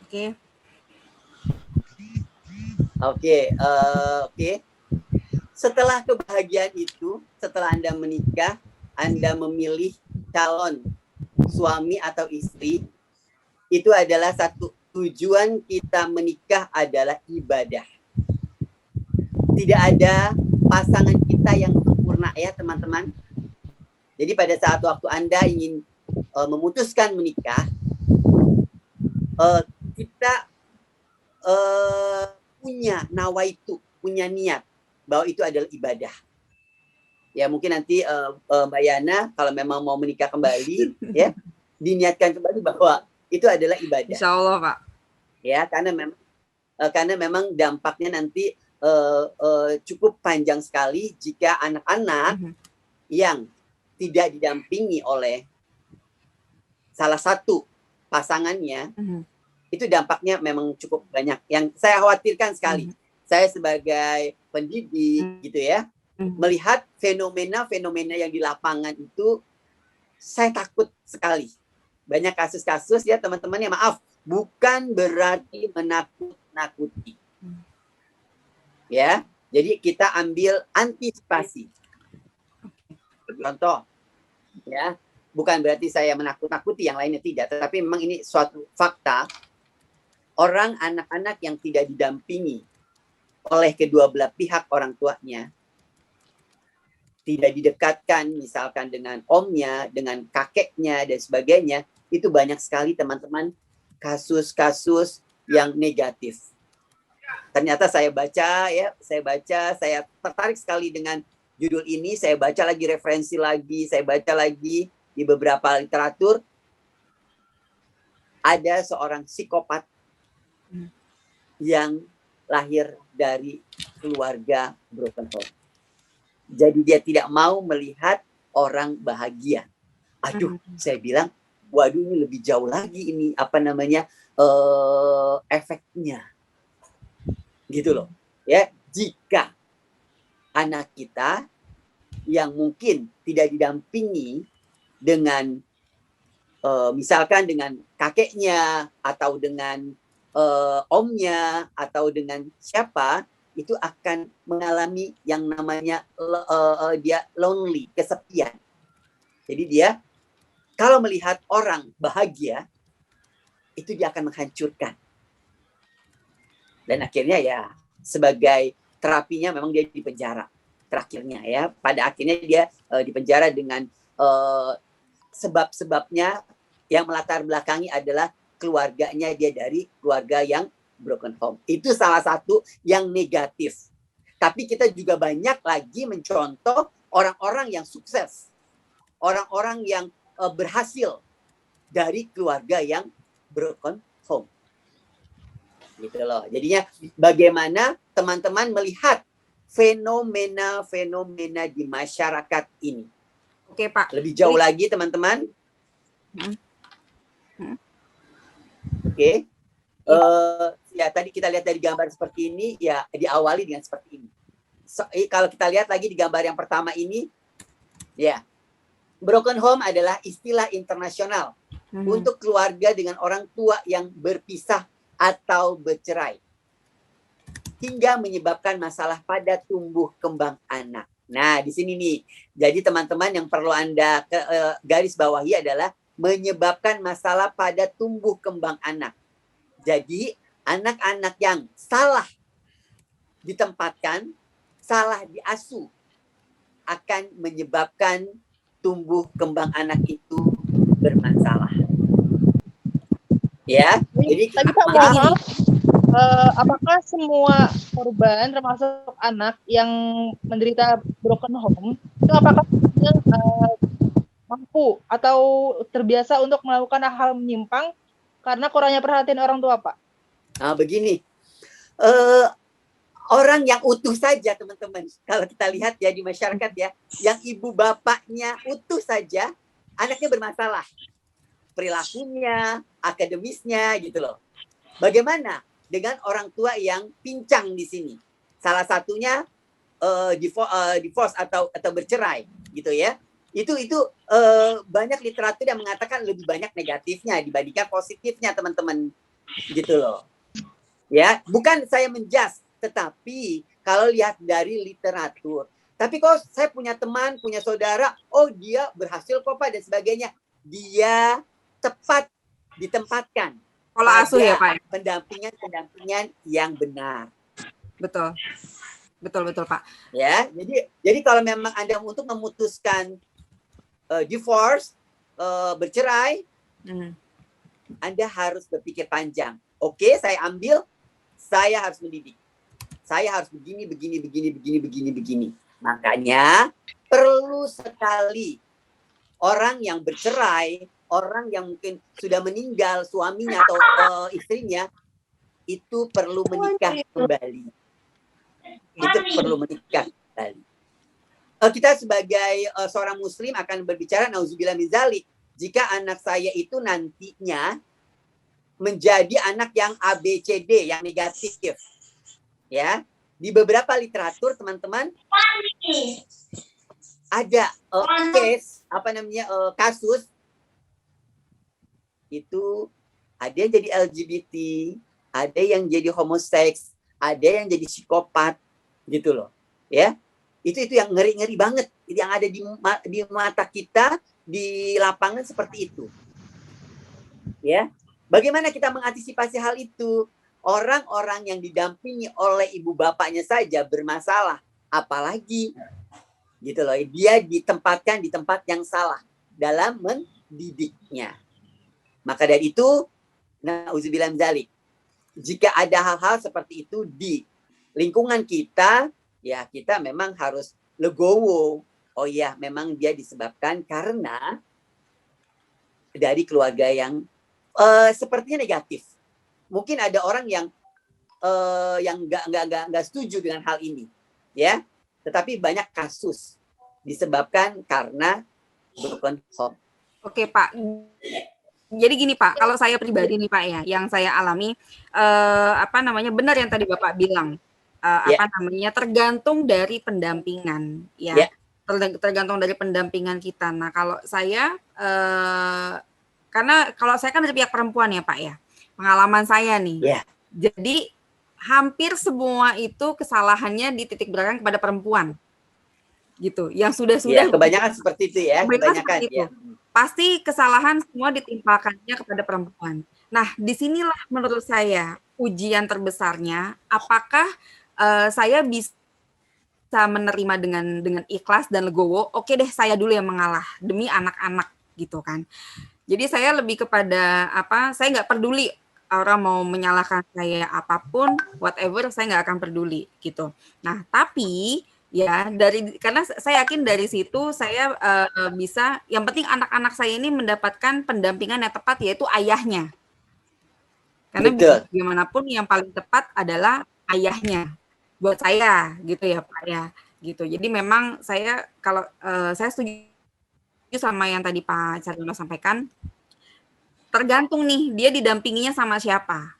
oke. Oke. Setelah kebahagiaan itu, setelah Anda menikah, Anda memilih calon suami atau istri, itu adalah satu tujuan kita menikah adalah ibadah. Tidak ada pasangan kita yang sempurna ya teman-teman. Jadi pada saat waktu Anda ingin memutuskan menikah, kita punya nawaitu, punya niat bahwa itu adalah ibadah. Ya mungkin nanti Mbak Yana kalau memang mau menikah kembali ya diniatkan kembali bahwa itu adalah ibadah. Insya Allah Pak. Ya karena memang dampaknya nanti cukup panjang sekali jika anak-anak yang tidak didampingi oleh salah satu pasangannya, itu dampaknya memang cukup banyak. Yang saya khawatirkan sekali, saya sebagai pendidik gitu ya, melihat fenomena-fenomena yang di lapangan itu, saya takut sekali. Banyak kasus-kasus ya teman-teman ya, maaf, bukan berarti menakut-nakuti. Ya, jadi kita ambil antisipasi. Contoh, ya, bukan berarti saya menakut-nakuti yang lainnya tidak, tetapi memang ini suatu fakta. Orang anak-anak yang tidak didampingi oleh kedua belah pihak orang tuanya, tidak didekatkan misalkan dengan omnya, dengan kakeknya dan sebagainya, itu banyak sekali teman-teman kasus-kasus yang negatif. Ternyata saya baca, saya tertarik sekali dengan judul ini, saya baca lagi referensi lagi, saya baca lagi di beberapa literatur, ada seorang psikopat yang lahir dari keluarga broken home. Jadi dia tidak mau melihat orang bahagia. Aduh, saya bilang, waduh ini lebih jauh lagi ini efeknya. Gitu loh. Ya, jika anak kita yang mungkin tidak didampingi dengan misalkan dengan kakeknya atau dengan omnya atau dengan siapa, itu akan mengalami yang namanya dia lonely, kesepian. Jadi dia kalau melihat orang bahagia, itu dia akan menghancurkan. Dan akhirnya ya sebagai terapinya memang dia di penjara. Terakhirnya ya, pada akhirnya dia di penjara dengan sebab-sebabnya yang melatar belakangi adalah keluarganya, dia dari keluarga yang broken home. Itu salah satu yang negatif. Tapi kita juga banyak lagi mencontoh orang-orang yang sukses. Orang-orang yang berhasil dari keluarga yang broken home. Gitu loh. Jadinya bagaimana teman-teman melihat fenomena-fenomena di masyarakat ini. Oke, Pak. Lebih jauh lagi teman-teman. Oke. Ya tadi kita lihat dari gambar seperti ini, ya diawali dengan seperti ini. Kalau kita lihat lagi di gambar yang pertama ini, ya broken home adalah istilah internasional untuk keluarga dengan orang tua yang berpisah atau bercerai hingga menyebabkan masalah pada tumbuh kembang anak. Nah, di sini nih. Jadi teman-teman yang perlu Anda garis bawahi adalah menyebabkan masalah pada tumbuh kembang anak. Jadi, anak-anak yang salah ditempatkan, salah diasuh akan menyebabkan tumbuh kembang anak itu bermasalah. Ya, jadi tadi Pak, mohon maaf, apakah semua korban termasuk anak yang menderita broken home itu apakah mampu atau terbiasa untuk melakukan hal menyimpang karena kurangnya perhatian orang tua, Pak? Nah, begini, orang yang utuh saja teman-teman, kalau kita lihat ya di masyarakat ya, yang ibu bapaknya utuh saja, anaknya bermasalah. Perilakunya, akademisnya gitu loh. Bagaimana dengan orang tua yang pincang di sini? Salah satunya divorce atau bercerai gitu ya. Itu banyak literatur yang mengatakan lebih banyak negatifnya dibandingkan positifnya teman-teman gitu loh. Ya, bukan saya menjudge Tetapi kalau lihat dari literatur, tapi kalau saya punya teman, punya saudara, oh dia berhasil kok Pak dan sebagainya, dia tepat ditempatkan Pola asuh ya Pak. pendampingan yang benar. Betul. Betul Pak. Ya, jadi kalau memang Anda untuk memutuskan divorce, bercerai, Anda harus berpikir panjang. Oke, saya ambil, saya harus mendidik. Saya harus begini. Makanya perlu sekali orang yang bercerai, orang yang mungkin sudah meninggal suaminya atau istrinya, itu perlu menikah kembali. Kita sebagai seorang muslim akan berbicara nauzubillah min zalik. Jika anak saya itu nantinya menjadi anak yang ABCD, yang negatif. Ya, di beberapa literatur teman-teman ada kasus itu ada yang jadi LGBT, ada yang jadi homoseks, ada yang jadi psikopat gitu loh, ya. Itu yang ngeri-ngeri banget, yang ada di mata kita di lapangan seperti itu. Ya. Bagaimana kita mengantisipasi hal itu? Orang-orang yang didampingi oleh ibu bapaknya saja bermasalah, apalagi gitu loh, dia ditempatkan di tempat yang salah dalam mendidiknya. Maka dari itu, nauzubillah min dzalik. Jika ada hal-hal seperti itu di lingkungan kita, ya kita memang harus legowo. Oh ya, memang dia disebabkan karena dari keluarga yang sepertinya negatif. Mungkin ada orang yang nggak setuju dengan hal ini, ya. Tetapi banyak kasus disebabkan karena broken home. Oke Pak. Jadi gini Pak, kalau saya pribadi nih Pak ya, yang saya alami benar yang tadi Bapak bilang. Tergantung dari pendampingan ya. Tergantung dari pendampingan kita. Nah, kalau saya karena kalau saya kan dari pihak perempuan ya Pak ya. Pengalaman saya nih. Jadi hampir semua itu kesalahannya dititik beratkan kepada perempuan. Gitu. Yang sudah kebanyakan seperti itu ya, kebanyakan itu. Pasti kesalahan semua ditimpakannya kepada perempuan. Nah, disinilah menurut saya ujian terbesarnya, apakah saya bisa menerima dengan ikhlas dan legowo, oke deh saya dulu yang mengalah demi anak-anak gitu kan. Jadi saya lebih kepada saya nggak peduli orang mau menyalahkan saya apapun, whatever, saya nggak akan peduli gitu. Nah, tapi ya karena saya yakin dari situ saya bisa, yang penting anak-anak saya ini mendapatkan pendampingan yang tepat, yaitu ayahnya. Karena bagaimanapun yang paling tepat adalah ayahnya buat saya gitu ya Pak ya gitu. Jadi memang saya kalau saya setuju sama yang tadi Pak Cardono sampaikan, tergantung nih dia didampinginya sama siapa.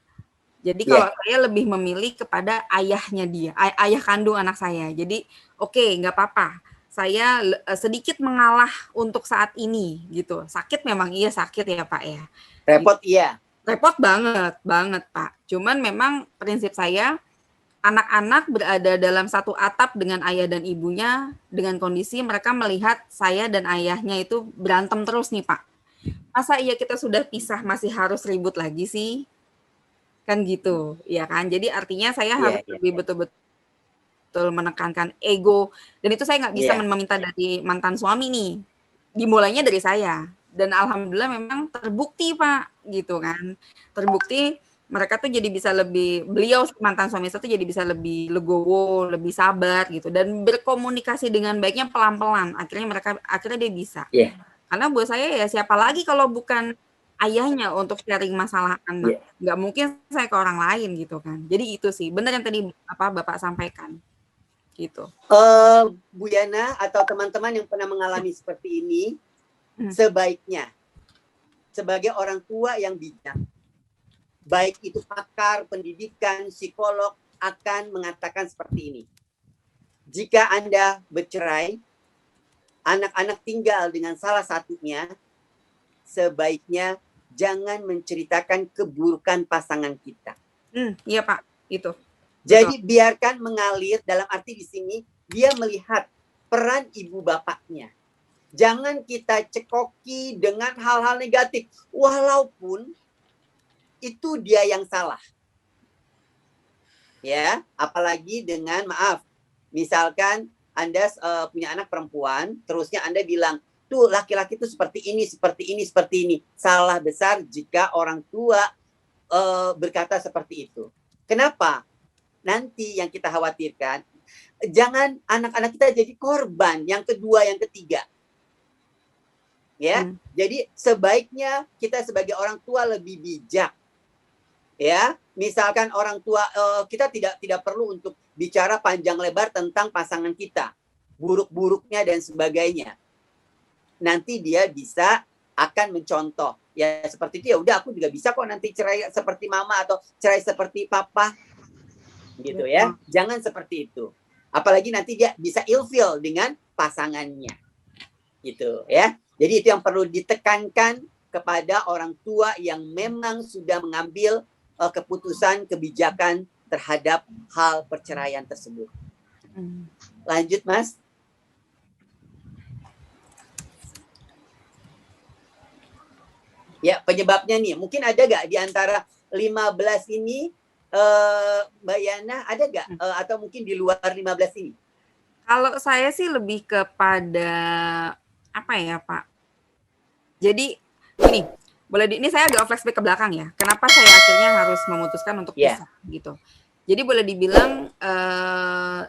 Jadi kalau saya lebih memilih kepada ayahnya dia, ayah kandung anak saya. Jadi oke, nggak apa-apa. Saya sedikit mengalah untuk saat ini gitu. Sakit memang iya sakit ya Pak ya. Repot iya. Repot banget Pak. Cuman memang prinsip saya, anak-anak berada dalam satu atap dengan ayah dan ibunya, dengan kondisi mereka melihat saya dan ayahnya itu berantem terus nih Pak. Masa iya kita sudah pisah masih harus ribut lagi sih? Kan gitu, ya kan? Jadi artinya saya harus lebih betul-betul menekankan ego, dan itu saya nggak bisa meminta dari mantan suami nih. Dimulainya dari saya, dan alhamdulillah memang terbukti Pak, gitu kan? Terbukti mereka tuh jadi bisa beliau mantan suami saya tuh jadi bisa lebih legowo, lebih sabar gitu, dan berkomunikasi dengan baiknya pelan-pelan. Akhirnya dia bisa. Karena buat saya ya siapa lagi kalau bukan ayahnya untuk sharing masalah anak. Nggak mungkin saya ke orang lain gitu kan. Jadi itu sih, benar yang tadi Bapak sampaikan. Gitu. Bu Yana atau teman-teman yang pernah mengalami seperti ini, sebaiknya sebagai orang tua yang bijak, baik itu pakar pendidikan, psikolog, akan mengatakan seperti ini. Jika Anda bercerai, anak-anak tinggal dengan salah satunya, sebaiknya jangan menceritakan keburukan pasangan kita. Iya Pak, itu. Jadi biarkan mengalir, dalam arti di sini dia melihat peran ibu bapaknya. Jangan kita cekoki dengan hal-hal negatif, walaupun itu dia yang salah. Ya, apalagi dengan maaf, misalkan Anda punya anak perempuan, terusnya Anda bilang, tuh laki-laki itu seperti ini, seperti ini, seperti ini. Salah besar jika orang tua berkata seperti itu. Kenapa? Nanti yang kita khawatirkan, jangan anak-anak kita jadi korban yang kedua, yang ketiga. Ya, jadi sebaiknya kita sebagai orang tua lebih bijak. Ya, misalkan orang tua kita tidak perlu untuk bicara panjang lebar tentang pasangan kita, buruk-buruknya dan sebagainya. Nanti dia bisa akan mencontoh. Ya seperti itu, ya udah aku juga bisa kok nanti cerai seperti mama atau cerai seperti papa. Gitu ya. Jangan seperti itu. Apalagi nanti dia bisa ilfeel dengan pasangannya. Gitu ya. Jadi itu yang perlu ditekankan kepada orang tua yang memang sudah mengambil keputusan kebijakan terhadap hal perceraian tersebut. Lanjut, Mas. Ya, penyebabnya nih. Mungkin ada gak di antara 15 ini, Mbak Yana, ada gak? Atau mungkin di luar 15 ini? Kalau saya sih lebih kepada, apa ya, Pak? Jadi, ini saya agak flashback ke belakang ya. Kenapa saya akhirnya harus memutuskan untuk pisah, gitu. Jadi boleh dibilang,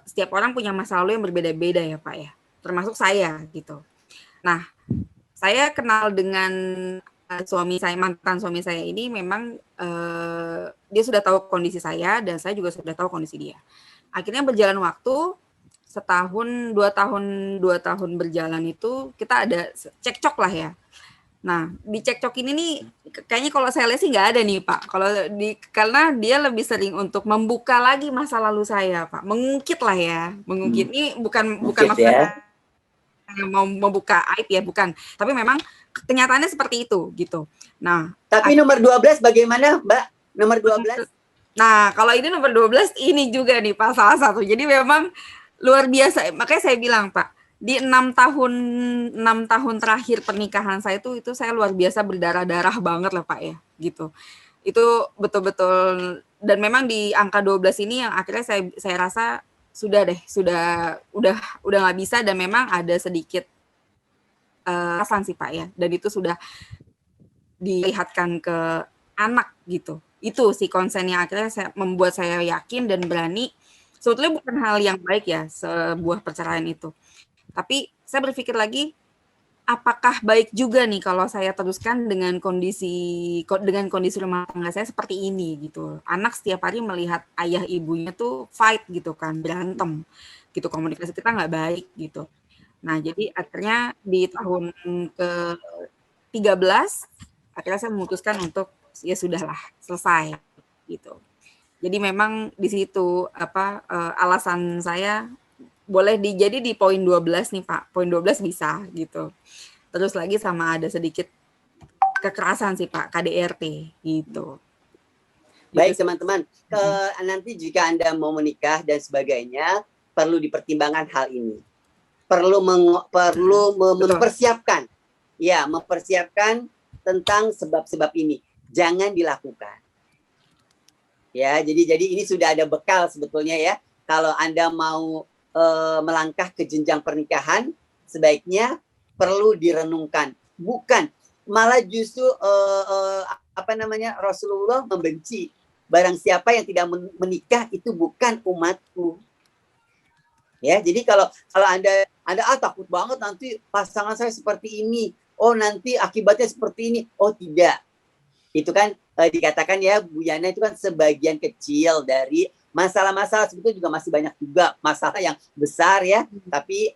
setiap orang punya masa lalu yang berbeda-beda ya, Pak ya. Termasuk saya, gitu. Nah, saya kenal dengan mantan suami saya ini memang dia sudah tahu kondisi saya dan saya juga sudah tahu kondisi dia. Akhirnya berjalan waktu setahun, 2 tahun berjalan itu kita ada cekcok lah ya. Nah, di cekcok ini nih kayaknya kalau saya lihat sih nggak ada nih Pak. Karena dia lebih sering untuk membuka lagi masa lalu saya Pak, mengungkit lah ya, mengungkit. Ini bukan maksudnya mau membuka aib ya, bukan. Tapi memang kenyataannya seperti itu gitu. Nah, tapi nomor 12 bagaimana, Mbak? Nomor 12? Nah, kalau ini nomor 12 ini juga nih Pak salah satu. Jadi memang luar biasa. Makanya saya bilang, Pak, di 6 tahun terakhir pernikahan saya itu saya luar biasa berdarah-darah banget lah, Pak ya, gitu. Itu betul-betul, dan memang di angka 12 ini yang akhirnya saya rasa udah nggak bisa, dan memang ada sedikit kekerasan sih Pak ya, dan itu sudah dilihatkan ke anak gitu. Itu sih konsen yang akhirnya membuat saya yakin dan berani. Sebetulnya bukan hal yang baik ya sebuah perceraian itu, tapi saya berpikir lagi, apakah baik juga nih kalau saya teruskan dengan kondisi rumah tangga saya seperti ini gitu. Anak setiap hari melihat ayah ibunya tuh fight gitu kan, berantem gitu, komunikasi kita nggak baik gitu. Nah, jadi akhirnya di tahun ke-13 akhirnya saya memutuskan untuk ya sudahlah, selesai gitu. Jadi memang di situ alasan saya boleh jadi di poin 12 nih Pak. Poin 12 bisa gitu. Terus lagi sama ada sedikit kekerasan sih Pak, KDRT gitu. Baik teman-teman, nanti jika Anda mau menikah dan sebagainya, perlu dipertimbangkan hal ini. Perlu mempersiapkan, ya, mempersiapkan tentang sebab-sebab ini. Jangan dilakukan. Ya, jadi ini sudah ada bekal sebetulnya ya. Kalau Anda mau melangkah ke jenjang pernikahan, sebaiknya perlu direnungkan. Bukan, malah justru Rasulullah membenci. Barang siapa yang tidak menikah itu bukan umatku. Ya, jadi kalau Anda takut banget nanti pasangan saya seperti ini. Oh, nanti akibatnya seperti ini. Oh, tidak. Itu kan dikatakan ya Bu Yana, itu kan sebagian kecil dari masalah-masalah. Sebetulnya juga masih banyak juga masalah yang besar ya. Tapi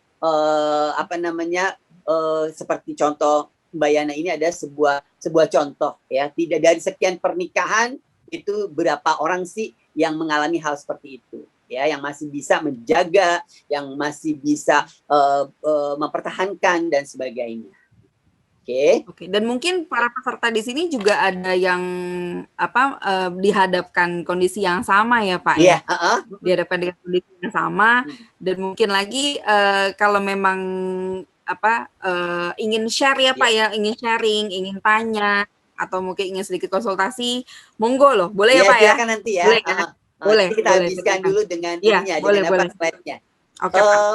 seperti contoh Mbak Yana ini ada sebuah contoh ya. Tidak dari sekian pernikahan itu berapa orang sih yang mengalami hal seperti itu ya, yang masih bisa menjaga, yang masih bisa mempertahankan dan sebagainya. Oke. Dan mungkin para peserta di sini juga ada yang dihadapkan kondisi yang sama ya Pak Iya, ya? Dihadapkan dengan kondisi yang sama dan mungkin lagi kalau memang ingin share ya Pak ya, ingin sharing, ingin tanya atau mungkin ingin sedikit konsultasi, monggo loh, boleh ya Pak ya? Silakan nanti ya. Boleh kan? Boleh. Kita habiskan dulu dengan ininya, boleh. slide-nya.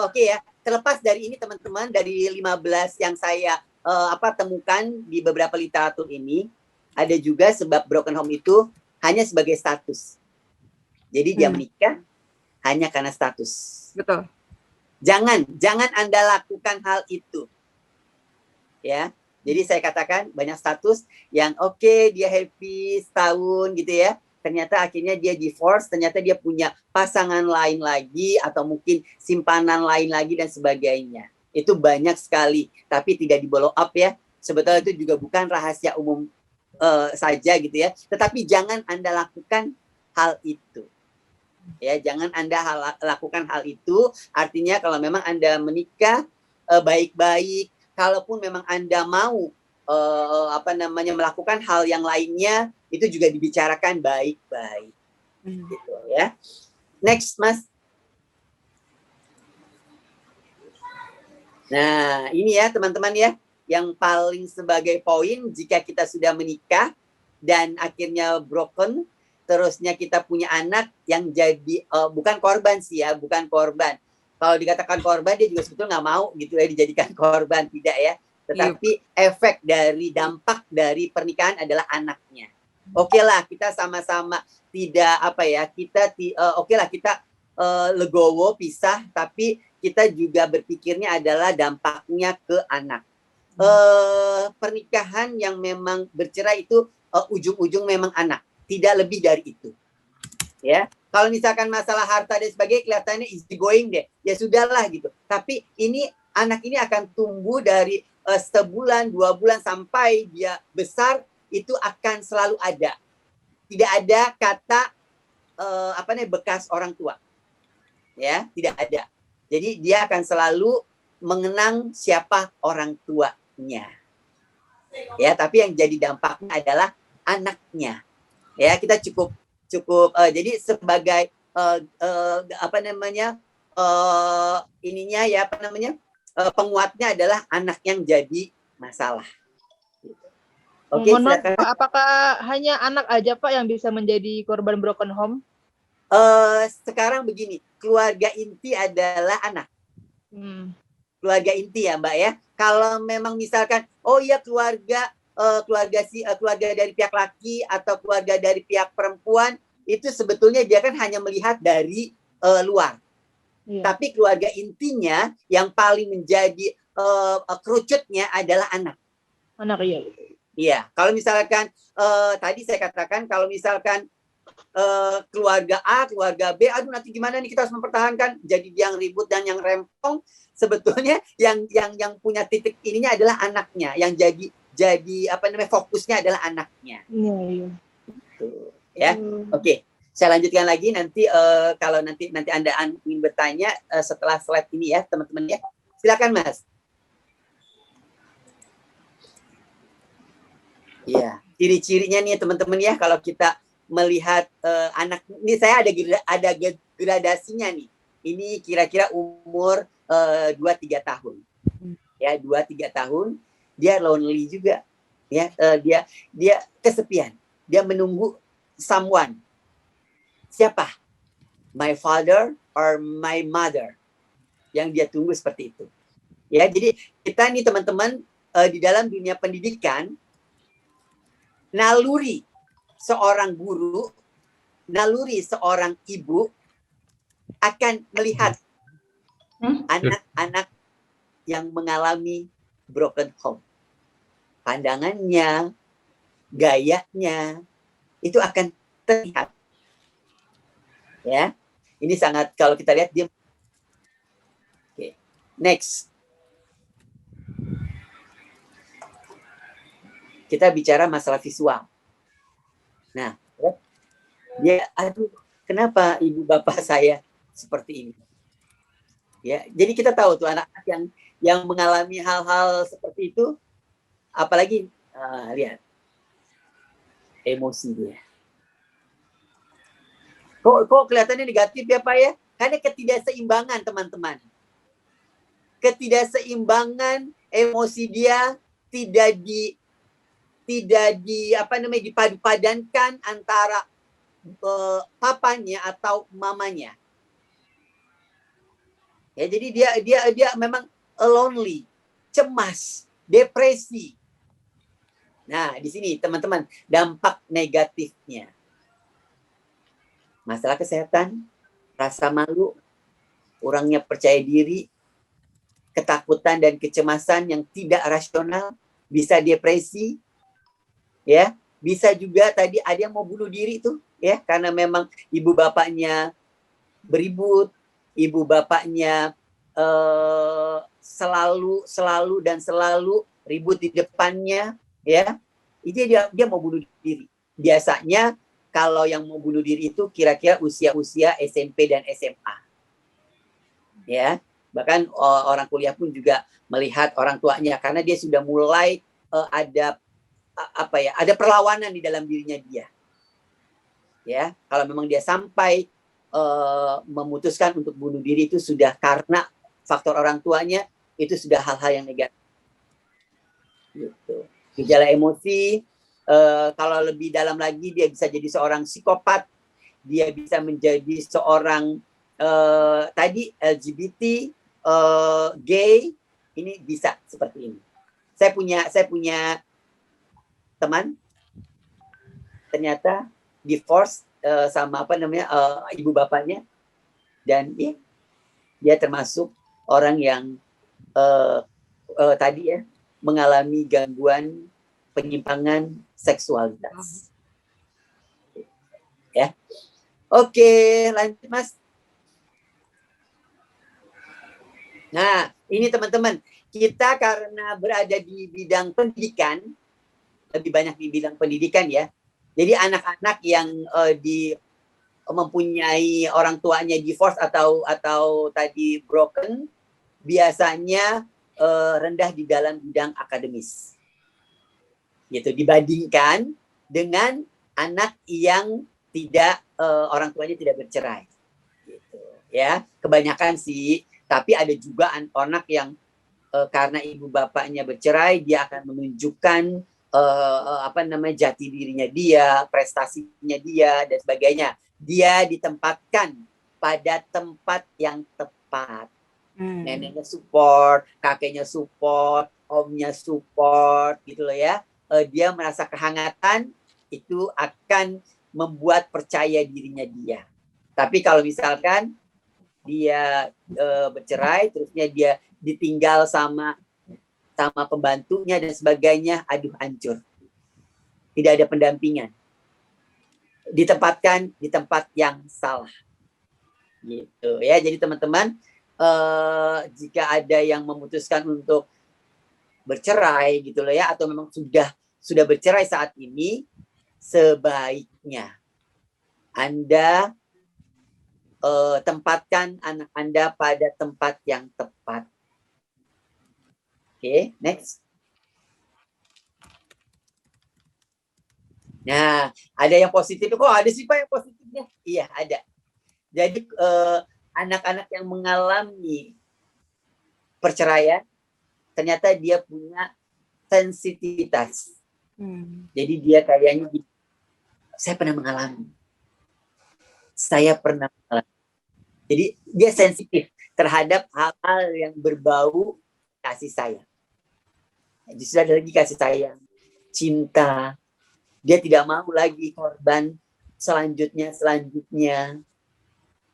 Oke, ya. Terlepas dari ini teman-teman, dari 15 yang saya temukan di beberapa literatur ini, ada juga sebab broken home itu hanya sebagai status. Jadi dia menikah hanya karena status. Betul. Jangan Anda lakukan hal itu. Ya. Jadi saya katakan banyak status yang dia happy setahun gitu ya. Ternyata akhirnya dia divorce, ternyata dia punya pasangan lain lagi atau mungkin simpanan lain lagi dan sebagainya. Itu banyak sekali, tapi tidak di-follow up ya. Sebetulnya itu juga bukan rahasia umum saja gitu ya. Tetapi jangan Anda lakukan hal itu. Ya, jangan Anda lakukan hal itu. Artinya kalau memang Anda menikah baik-baik, kalaupun memang Anda mau melakukan hal yang lainnya, itu juga dibicarakan baik-baik. Gitu ya. Next, Mas. Nah, ini ya teman-teman ya, yang paling sebagai poin jika kita sudah menikah dan akhirnya broken, terusnya kita punya anak yang jadi bukan korban sih ya, bukan korban. Kalau dikatakan korban dia juga sebetulnya nggak mau gitu ya dijadikan korban, tidak ya. Tetapi efek dari dampak dari pernikahan adalah anaknya. Oke lah, kita sama-sama tidak kita legowo pisah, tapi kita juga berpikirnya adalah dampaknya ke anak. Pernikahan yang memang bercerai itu ujung-ujung memang anak, tidak lebih dari itu. Ya, kalau misalkan masalah harta dan sebagainya kelihatannya easy going deh, ya sudahlah gitu. Tapi ini anak ini akan tumbuh dari sebulan, 2 bulan sampai dia besar, itu akan selalu ada. Tidak ada kata bekas orang tua. Ya, tidak ada. Jadi dia akan selalu mengenang siapa orang tuanya. Ya, tapi yang jadi dampaknya adalah anaknya. Ya, kita cukup jadi sebagai penguatnya adalah anak yang jadi masalah. Oke, silakan. Apakah hanya anak aja Pak yang bisa menjadi korban broken home? Sekarang begini, keluarga inti adalah anak. Keluarga inti ya Mbak ya. Kalau memang misalkan, keluarga dari pihak laki atau keluarga dari pihak perempuan, itu sebetulnya dia kan hanya melihat dari luar. Tapi keluarga intinya yang paling menjadi kerucutnya adalah anak. Anak, iya. Iya, kalau misalkan tadi saya katakan kalau misalkan keluarga A, keluarga B, aduh nanti gimana nih kita harus mempertahankan, jadi yang ribut dan yang rempong, sebetulnya yang punya titik ininya adalah anaknya, yang jadi fokusnya adalah anaknya. Iya. Ya, oke. Saya lanjutkan lagi nanti kalau nanti Anda ingin bertanya setelah slide ini ya teman-teman ya. Silakan Mas. Iya, ciri-cirinya nih teman-teman ya kalau kita melihat anak ini, saya ada gradasinya nih. Ini kira-kira umur 2-3 tahun. Ya, 2-3 tahun dia lonely juga. Ya, dia kesepian. Dia menunggu someone. Siapa? My father or my mother. Yang dia tunggu seperti itu. Ya, jadi kita nih teman-teman di dalam dunia pendidikan, naluri seorang guru, naluri seorang ibu akan melihat anak-anak yang mengalami broken home. Pandangannya, gayanya, itu akan terlihat. Ya, ini sangat, kalau kita lihat dia. Oke, next. Kita bicara masalah visual. Nah, dia, aduh, kenapa ibu bapak saya seperti ini? Ya, jadi kita tahu tuh anak-anak yang mengalami hal-hal seperti itu, apalagi lihat emosi dia. Kok kelihatannya negatif ya Pak ya? Karena ketidakseimbangan teman-teman. Ketidakseimbangan emosi dia tidak dipadu-padankan antara papanya atau mamanya. Ya, jadi dia memang lonely, cemas, depresi. Nah, di sini teman-teman dampak negatifnya. Masalah kesehatan, rasa malu, kurangnya percaya diri, ketakutan dan kecemasan yang tidak rasional, bisa depresi, ya, bisa juga tadi ada yang mau bunuh diri tuh, ya, karena memang ibu bapaknya beribut, ibu bapaknya selalu ribut di depannya, ya, itu dia mau bunuh diri. Biasanya kalau yang mau bunuh diri itu kira-kira usia SMP dan SMA, ya. Bahkan orang kuliah pun juga melihat orang tuanya karena dia sudah mulai ada perlawanan di dalam dirinya dia. Ya, kalau memang dia sampai memutuskan untuk bunuh diri itu sudah karena faktor orang tuanya, itu sudah hal-hal yang negatif. Gitu. Gejala emosi, kalau lebih dalam lagi dia bisa jadi seorang psikopat, dia bisa menjadi seorang tadi LGBT, gay, ini bisa seperti ini. Saya punya teman ternyata divorce sama ibu bapaknya, dan dia termasuk orang yang tadi ya mengalami gangguan penyimpangan seksualitas. Ya, oke, lanjut Mas. Nah, ini teman-teman, kita karena berada di bidang pendidikan, lebih banyak di bidang pendidikan ya. Jadi anak-anak yang mempunyai orang tuanya divorce atau tadi broken, biasanya rendah di dalam bidang akademis. Gitu, dibandingkan dengan anak yang tidak orang tuanya tidak bercerai. Gitu, ya, kebanyakan sih. Tapi ada juga anak yang karena ibu bapaknya bercerai, dia akan menunjukkan jati dirinya dia, prestasinya dia, dan sebagainya. Dia ditempatkan pada tempat yang tepat. Neneknya support, kakeknya support, omnya support, gitu loh ya. Dia merasa kehangatan, itu akan membuat percaya dirinya dia. Tapi kalau misalkan dia bercerai, terusnya dia ditinggal sama pembantunya dan sebagainya, aduh hancur. Tidak ada pendampingan. Ditempatkan di tempat yang salah. Gitu ya. Jadi teman-teman, jika ada yang memutuskan untuk bercerai gitu loh ya, atau memang sudah bercerai saat ini, sebaiknya Anda tempatkan anak Anda pada tempat yang tepat. Oke, next. Nah, ada yang positif. Kok ada sih Pak yang positifnya? Iya, ada. Jadi anak-anak yang mengalami perceraian, ternyata dia punya sensitivitas. Jadi dia kayaknya, saya pernah mengalami. Jadi dia sensitif terhadap hal-hal yang berbau kasih sayang. Justru ada lagi kasih sayang, cinta. Dia tidak mau lagi korban selanjutnya.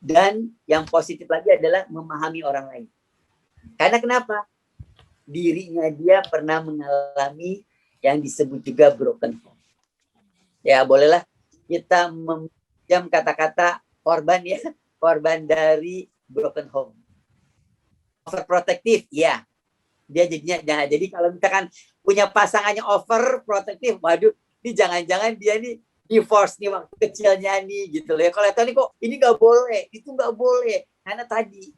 Dan yang positif lagi adalah memahami orang lain. Karena kenapa? Dirinya dia pernah mengalami yang disebut juga broken home. Ya, bolehlah kita meminjam kata-kata korban ya, korban dari broken home. Overprotective, ya. Dia jadinya, nah, jadi kalau misalkan punya pasangannya overprotective, waduh, ini jangan-jangan dia nih divorce nih waktu kecilnya nih gitu loh ya. Kalau tadi kok ini nggak boleh, itu nggak boleh, karena tadi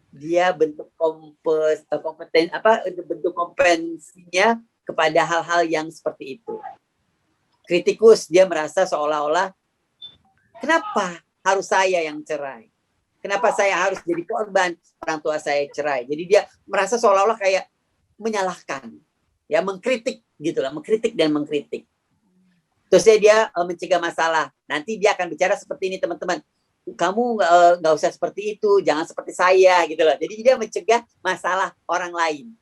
dia bentuk bentuk kompetensinya kepada hal-hal yang seperti itu. Kritikus, dia merasa seolah-olah, kenapa harus saya yang cerai? Kenapa saya harus jadi korban orang tua saya cerai? Jadi dia merasa seolah-olah kayak menyalahkan, ya, mengkritik gitulah, mengkritik dan mengkritik. Terus dia mencegah masalah. Nanti dia akan bicara seperti ini, teman-teman. Kamu nggak usah seperti itu, jangan seperti saya, gitu loh. Jadi dia mencegah masalah orang lain.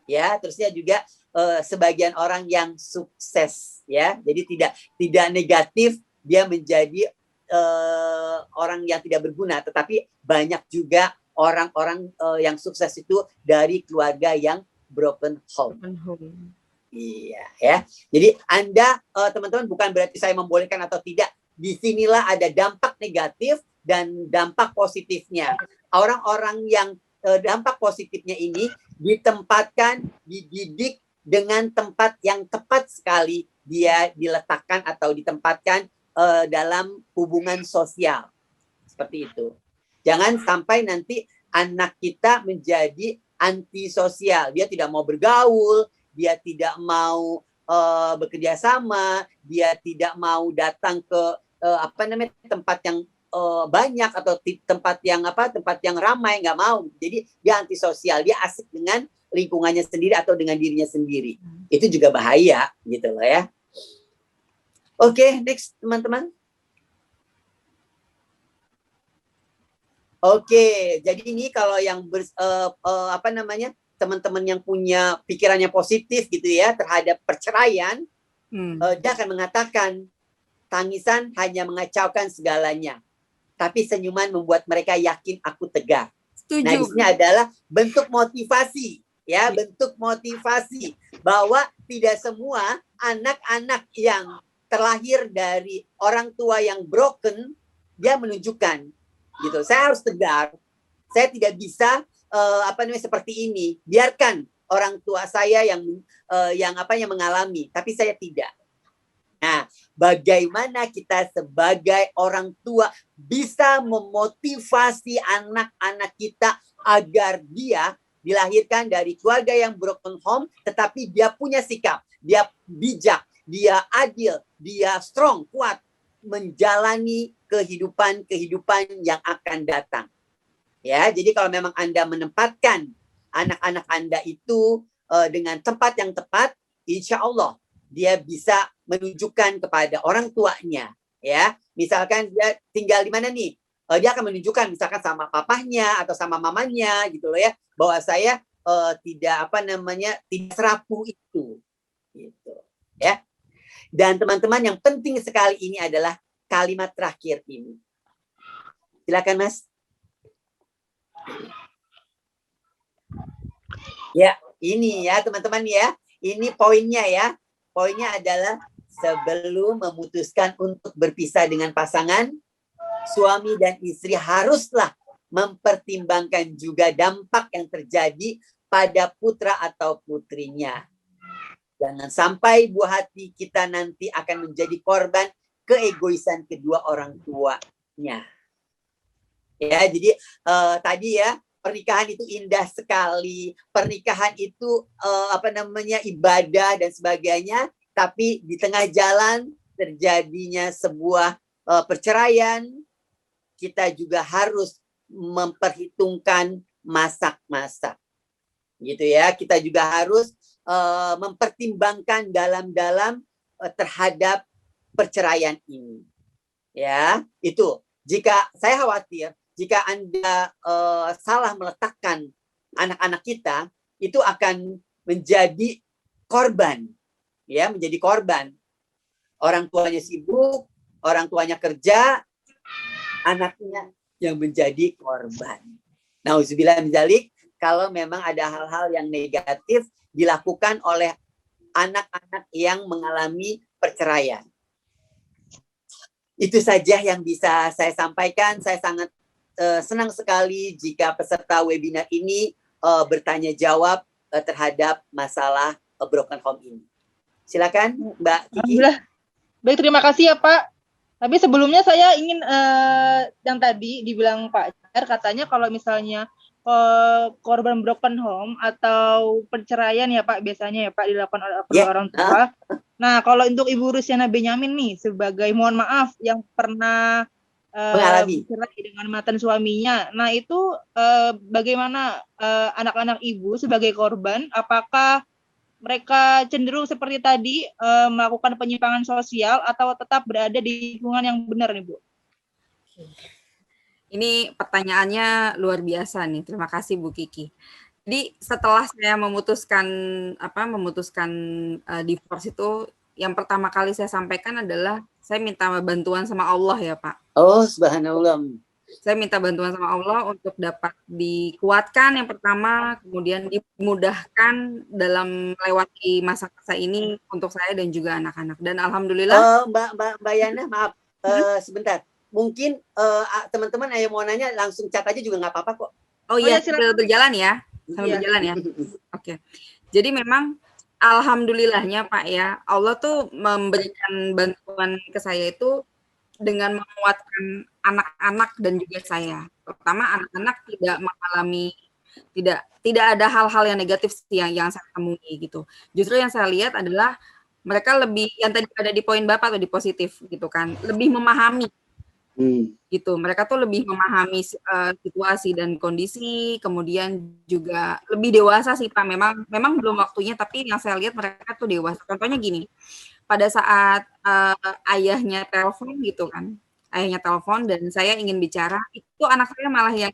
Ya, terusnya juga sebagian orang yang sukses, ya. Jadi tidak negatif, dia menjadi orang yang tidak berguna, tetapi banyak juga orang-orang yang sukses itu dari keluarga yang broken home. Iya, ya. Jadi Anda, teman-teman, bukan berarti saya membolehkan atau tidak. Disinilah ada dampak negatif dan dampak positifnya. Orang-orang yang dampak positifnya ini ditempatkan, dididik dengan tempat yang tepat sekali dia diletakkan atau ditempatkan dalam hubungan sosial. Seperti itu. Jangan sampai nanti anak kita menjadi antisosial. Dia tidak mau bergaul, dia tidak mau bekerja sama, dia tidak mau datang ke tempat yang banyak atau tempat yang ramai, nggak mau. Jadi dia antisosial, dia asik dengan lingkungannya sendiri atau dengan dirinya sendiri. Itu juga bahaya gitu loh ya. Oke, next teman-teman. Oke, jadi ini kalau yang teman-teman yang punya pikirannya positif gitu ya terhadap perceraian, dia akan mengatakan tangisan hanya mengacaukan segalanya, tapi senyuman membuat mereka yakin aku tegar. Setuju. Nah, di sini adalah bentuk motivasi, ya, bentuk motivasi bahwa tidak semua anak-anak yang terlahir dari orang tua yang broken, dia menunjukkan gitu. Saya harus tegar. Saya tidak bisa seperti ini. Biarkan orang tua saya yang mengalami, tapi saya tidak. Nah, bagaimana kita sebagai orang tua bisa memotivasi anak-anak kita agar dia dilahirkan dari keluarga yang broken home, tetapi dia punya sikap, dia bijak, dia adil, dia strong, kuat, menjalani kehidupan yang akan datang. Ya, jadi kalau memang Anda menempatkan anak-anak Anda itu dengan tempat yang tepat, insya Allah dia bisa menunjukkan kepada orang tuanya. Ya, misalkan dia tinggal di mana nih, dia akan menunjukkan misalkan sama papahnya atau sama mamanya gitu loh ya, bahwa saya tidak serapuh itu, gitu. Ya. Dan teman-teman, yang penting sekali ini adalah kalimat terakhir ini. Silakan, Mas. Ya, ini ya teman-teman ya. Ini poinnya ya. Poinnya adalah sebelum memutuskan untuk berpisah dengan pasangan, suami dan istri haruslah mempertimbangkan juga dampak yang terjadi pada putra atau putrinya. Jangan sampai buah hati kita nanti akan menjadi korban keegoisan kedua orang tuanya. Ya, jadi tadi ya, pernikahan itu indah sekali. Pernikahan itu ibadah dan sebagainya, tapi di tengah jalan terjadinya sebuah perceraian, kita juga harus memperhitungkan masak-masak. Gitu ya, kita juga harus mempertimbangkan dalam-dalam terhadap perceraian ini. Ya, itu. Jika saya khawatir, jika Anda salah meletakkan anak-anak kita, itu akan menjadi korban. Ya, menjadi korban. Orang tuanya sibuk, orang tuanya kerja, anaknya yang menjadi korban. Nauzubillah min dzalik, kalau memang ada hal-hal yang negatif dilakukan oleh anak-anak yang mengalami perceraian. Itu saja yang bisa saya sampaikan. Saya sangat senang sekali jika peserta webinar ini bertanya jawab terhadap masalah broken home ini. Silakan Mbak Kiki. Alhamdulillah. Baik, terima kasih ya Pak. Tapi sebelumnya saya ingin yang tadi dibilang Pak Jar, katanya kalau misalnya korban broken home atau perceraian ya Pak, biasanya ya Pak dilakukan oleh kedua orang tua. Nah, kalau untuk Ibu Rusiana Benyamin nih sebagai mohon maaf yang pernah mengalami bercerai dengan mantan suaminya. Nah, itu bagaimana anak-anak Ibu sebagai korban, apakah mereka cenderung seperti tadi melakukan penyimpangan sosial atau tetap berada di lingkungan yang benar nih Bu? Ini pertanyaannya luar biasa nih. Terima kasih Bu Kiki. Jadi setelah saya memutuskan divorce itu, yang pertama kali saya sampaikan adalah saya minta bantuan sama Allah ya Pak. Oh, subhanallah. Saya minta bantuan sama Allah untuk dapat dikuatkan yang pertama, kemudian dimudahkan dalam melewati masa-masa ini untuk saya dan juga anak-anak. Dan alhamdulillah. Mbak Yana, maaf sebentar. Mungkin teman-teman yang mau nanya langsung chat aja juga nggak apa-apa kok. Oh iya, sambil berjalan ya. Sambil berjalan ya. Oke. Jadi memang alhamdulillahnya Pak ya, Allah tuh memberikan bantuan ke saya itu dengan menguatkan anak-anak dan juga saya. Pertama, anak-anak tidak mengalami tidak ada hal-hal yang negatif yang saya temui gitu. Justru yang saya lihat adalah mereka lebih, yang tadi ada di poin Bapak atau di positif gitu kan, lebih memahami. Gitu, mereka tuh lebih memahami situasi dan kondisi, kemudian juga lebih dewasa sih Pak. Memang belum waktunya, tapi yang saya lihat mereka tuh dewasa. Contohnya gini, pada saat ayahnya telepon gitu kan, ayahnya telepon dan saya ingin bicara, itu anak saya malah yang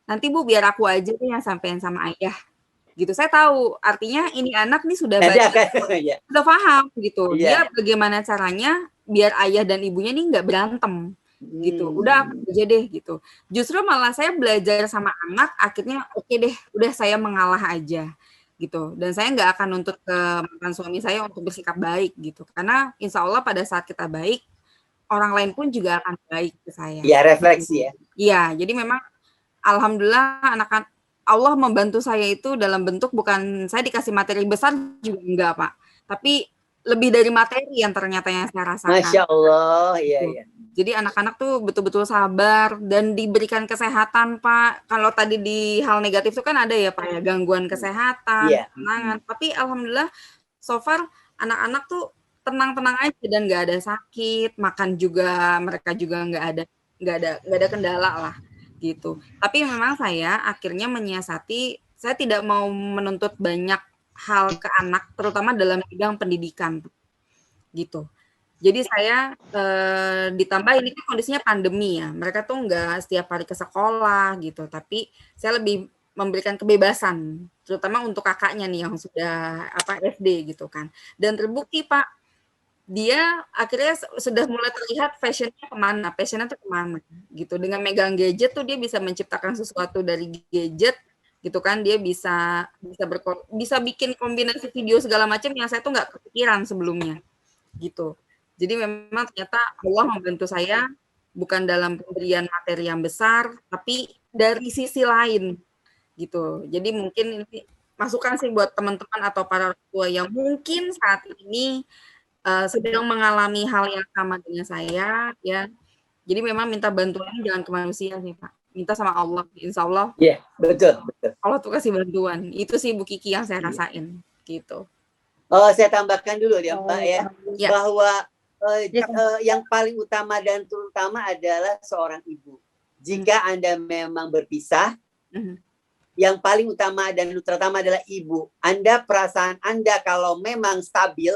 nanti Bu biar aku aja deh yang sampein sama ayah. Gitu, saya tahu artinya ini anak nih sudah sudah paham gitu. Dia bagaimana caranya biar ayah dan ibunya nih nggak berantem. Gitu, udah aku aja deh gitu. Justru malah saya belajar sama anak, akhirnya oke deh, udah saya mengalah aja gitu. Dan saya nggak akan nuntut ke mantan suami saya untuk bersikap baik gitu, karena insya Allah pada saat kita baik, orang lain pun juga akan baik ke saya. Iya, refleksi ya. Iya, jadi memang alhamdulillah anak-anak Allah membantu saya itu dalam bentuk bukan saya dikasih materi besar juga enggak Pak, tapi lebih dari materi yang ternyata yang saya rasakan. Masya Allah, iya iya. Jadi anak-anak tuh betul-betul sabar dan diberikan kesehatan Pak. Kalau tadi di hal negatif itu kan ada ya Pak ya, gangguan kesehatan, tenangan. Tapi alhamdulillah so far anak-anak tuh tenang-tenang aja dan nggak ada sakit, makan juga mereka juga nggak ada kendala lah gitu. Tapi memang saya akhirnya menyiasati, saya tidak mau menuntut banyak hal ke anak, terutama dalam bidang pendidikan gitu. Jadi saya ditambah ini kan kondisinya pandemi ya, mereka tuh nggak setiap hari ke sekolah gitu, tapi saya lebih memberikan kebebasan, terutama untuk kakaknya nih yang sudah SD gitu kan. Dan terbukti Pak, dia akhirnya sudah mulai terlihat passionnya tuh kemana gitu. Dengan megang gadget tuh dia bisa menciptakan sesuatu dari gadget gitu kan, dia bisa bikin kombinasi video segala macam yang saya tuh nggak kepikiran sebelumnya gitu. Jadi memang ternyata Allah membantu saya bukan dalam pemberian materi yang besar, tapi dari sisi lain gitu. Jadi mungkin ini masukan sih buat teman-teman atau para orang tua yang mungkin saat ini sedang mengalami hal yang sama dengan saya ya. Jadi memang minta bantuan jangan ke manusia sih Pak. Minta sama Allah, insya Allah. Iya, betul. Allah tuh kasih bantuan. Itu sih Bu Kiki yang saya rasain gitu. Oh, saya tambahkan dulu ya Mbak ya. Bahwa yang paling utama dan terutama adalah seorang ibu. Jika Anda memang berpisah, yang paling utama dan terutama adalah ibu. Perasaan Anda kalau memang stabil,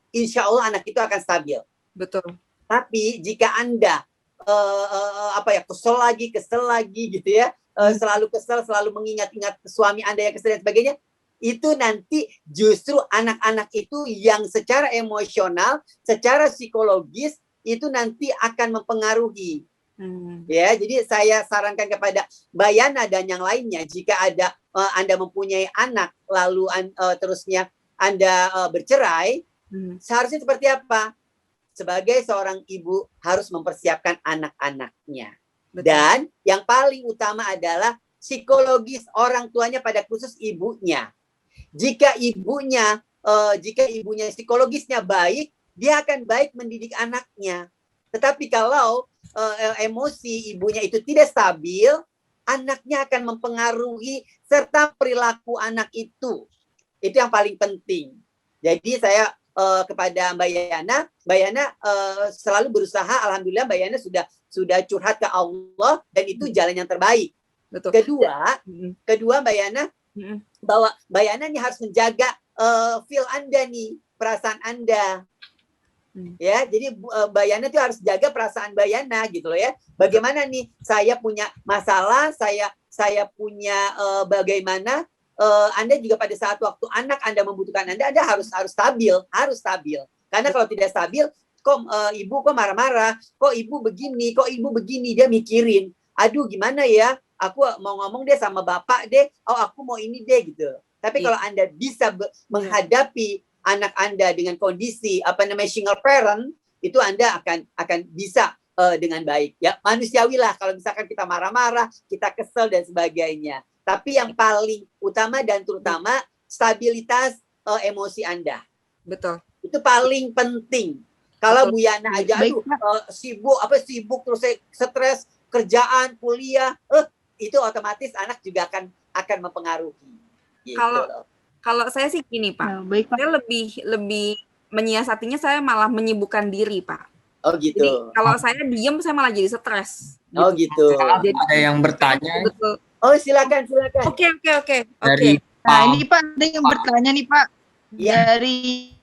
insya Allah anak itu akan stabil. Betul. Tapi jika Anda kesel lagi gitu ya, selalu kesel, selalu mengingat-ingat suami Anda yang kesel dan sebagainya, itu nanti justru anak-anak itu yang secara emosional, secara psikologis itu nanti akan mempengaruhi. Ya, jadi saya sarankan kepada Mbak Yana dan yang lainnya, jika ada Anda mempunyai anak lalu terusnya Anda bercerai, seharusnya seperti apa? Sebagai seorang ibu harus mempersiapkan anak-anaknya. Dan yang paling utama adalah psikologis orang tuanya, pada khusus ibunya. Jika ibunya psikologisnya baik, dia akan baik mendidik anaknya. Tetapi kalau emosi ibunya itu tidak stabil, anaknya akan mempengaruhi serta perilaku anak itu. Itu yang paling penting. Jadi saya kepada Mbak Yana selalu berusaha, alhamdulillah Mbak Yana sudah curhat ke Allah dan itu jalan yang terbaik. Betul. Kedua Mbak Yana, bahwa Mbak Yana nih harus menjaga feel Anda nih, perasaan Anda. Ya, jadi Mbak Yana tuh harus jaga perasaan Mbak Yana gitu loh ya. Bagaimana nih saya punya masalah, saya punya bagaimana Anda juga pada saat waktu anak Anda membutuhkan Anda harus stabil. Karena kalau tidak stabil, kok ibu kok marah-marah, kok ibu begini, dia mikirin. Aduh gimana ya, aku mau ngomong deh sama bapak deh, aku mau ini deh gitu. Tapi kalau Anda bisa menghadapi anak Anda dengan kondisi single parent, itu Anda akan bisa dengan baik. Ya, manusiawi lah kalau misalkan kita marah-marah, kita kesel dan sebagainya. Tapi yang paling utama dan terutama stabilitas emosi Anda. Betul. Itu paling penting. Kalau Bu Yana aja sibuk terus stres kerjaan, kuliah, itu otomatis anak juga akan mempengaruhi. Gitu. Kalau saya sih gini Pak, saya lebih menyiasatinya, saya malah menyibukkan diri Pak. Oh gitu. Jadi kalau saya diem, saya malah jadi stres. Oh gitu. Jadi, ada yang bertanya. Betul. Oh silakan. Oke. Dari Nah ini Pak, ada yang bertanya nih Pak, Ya. dari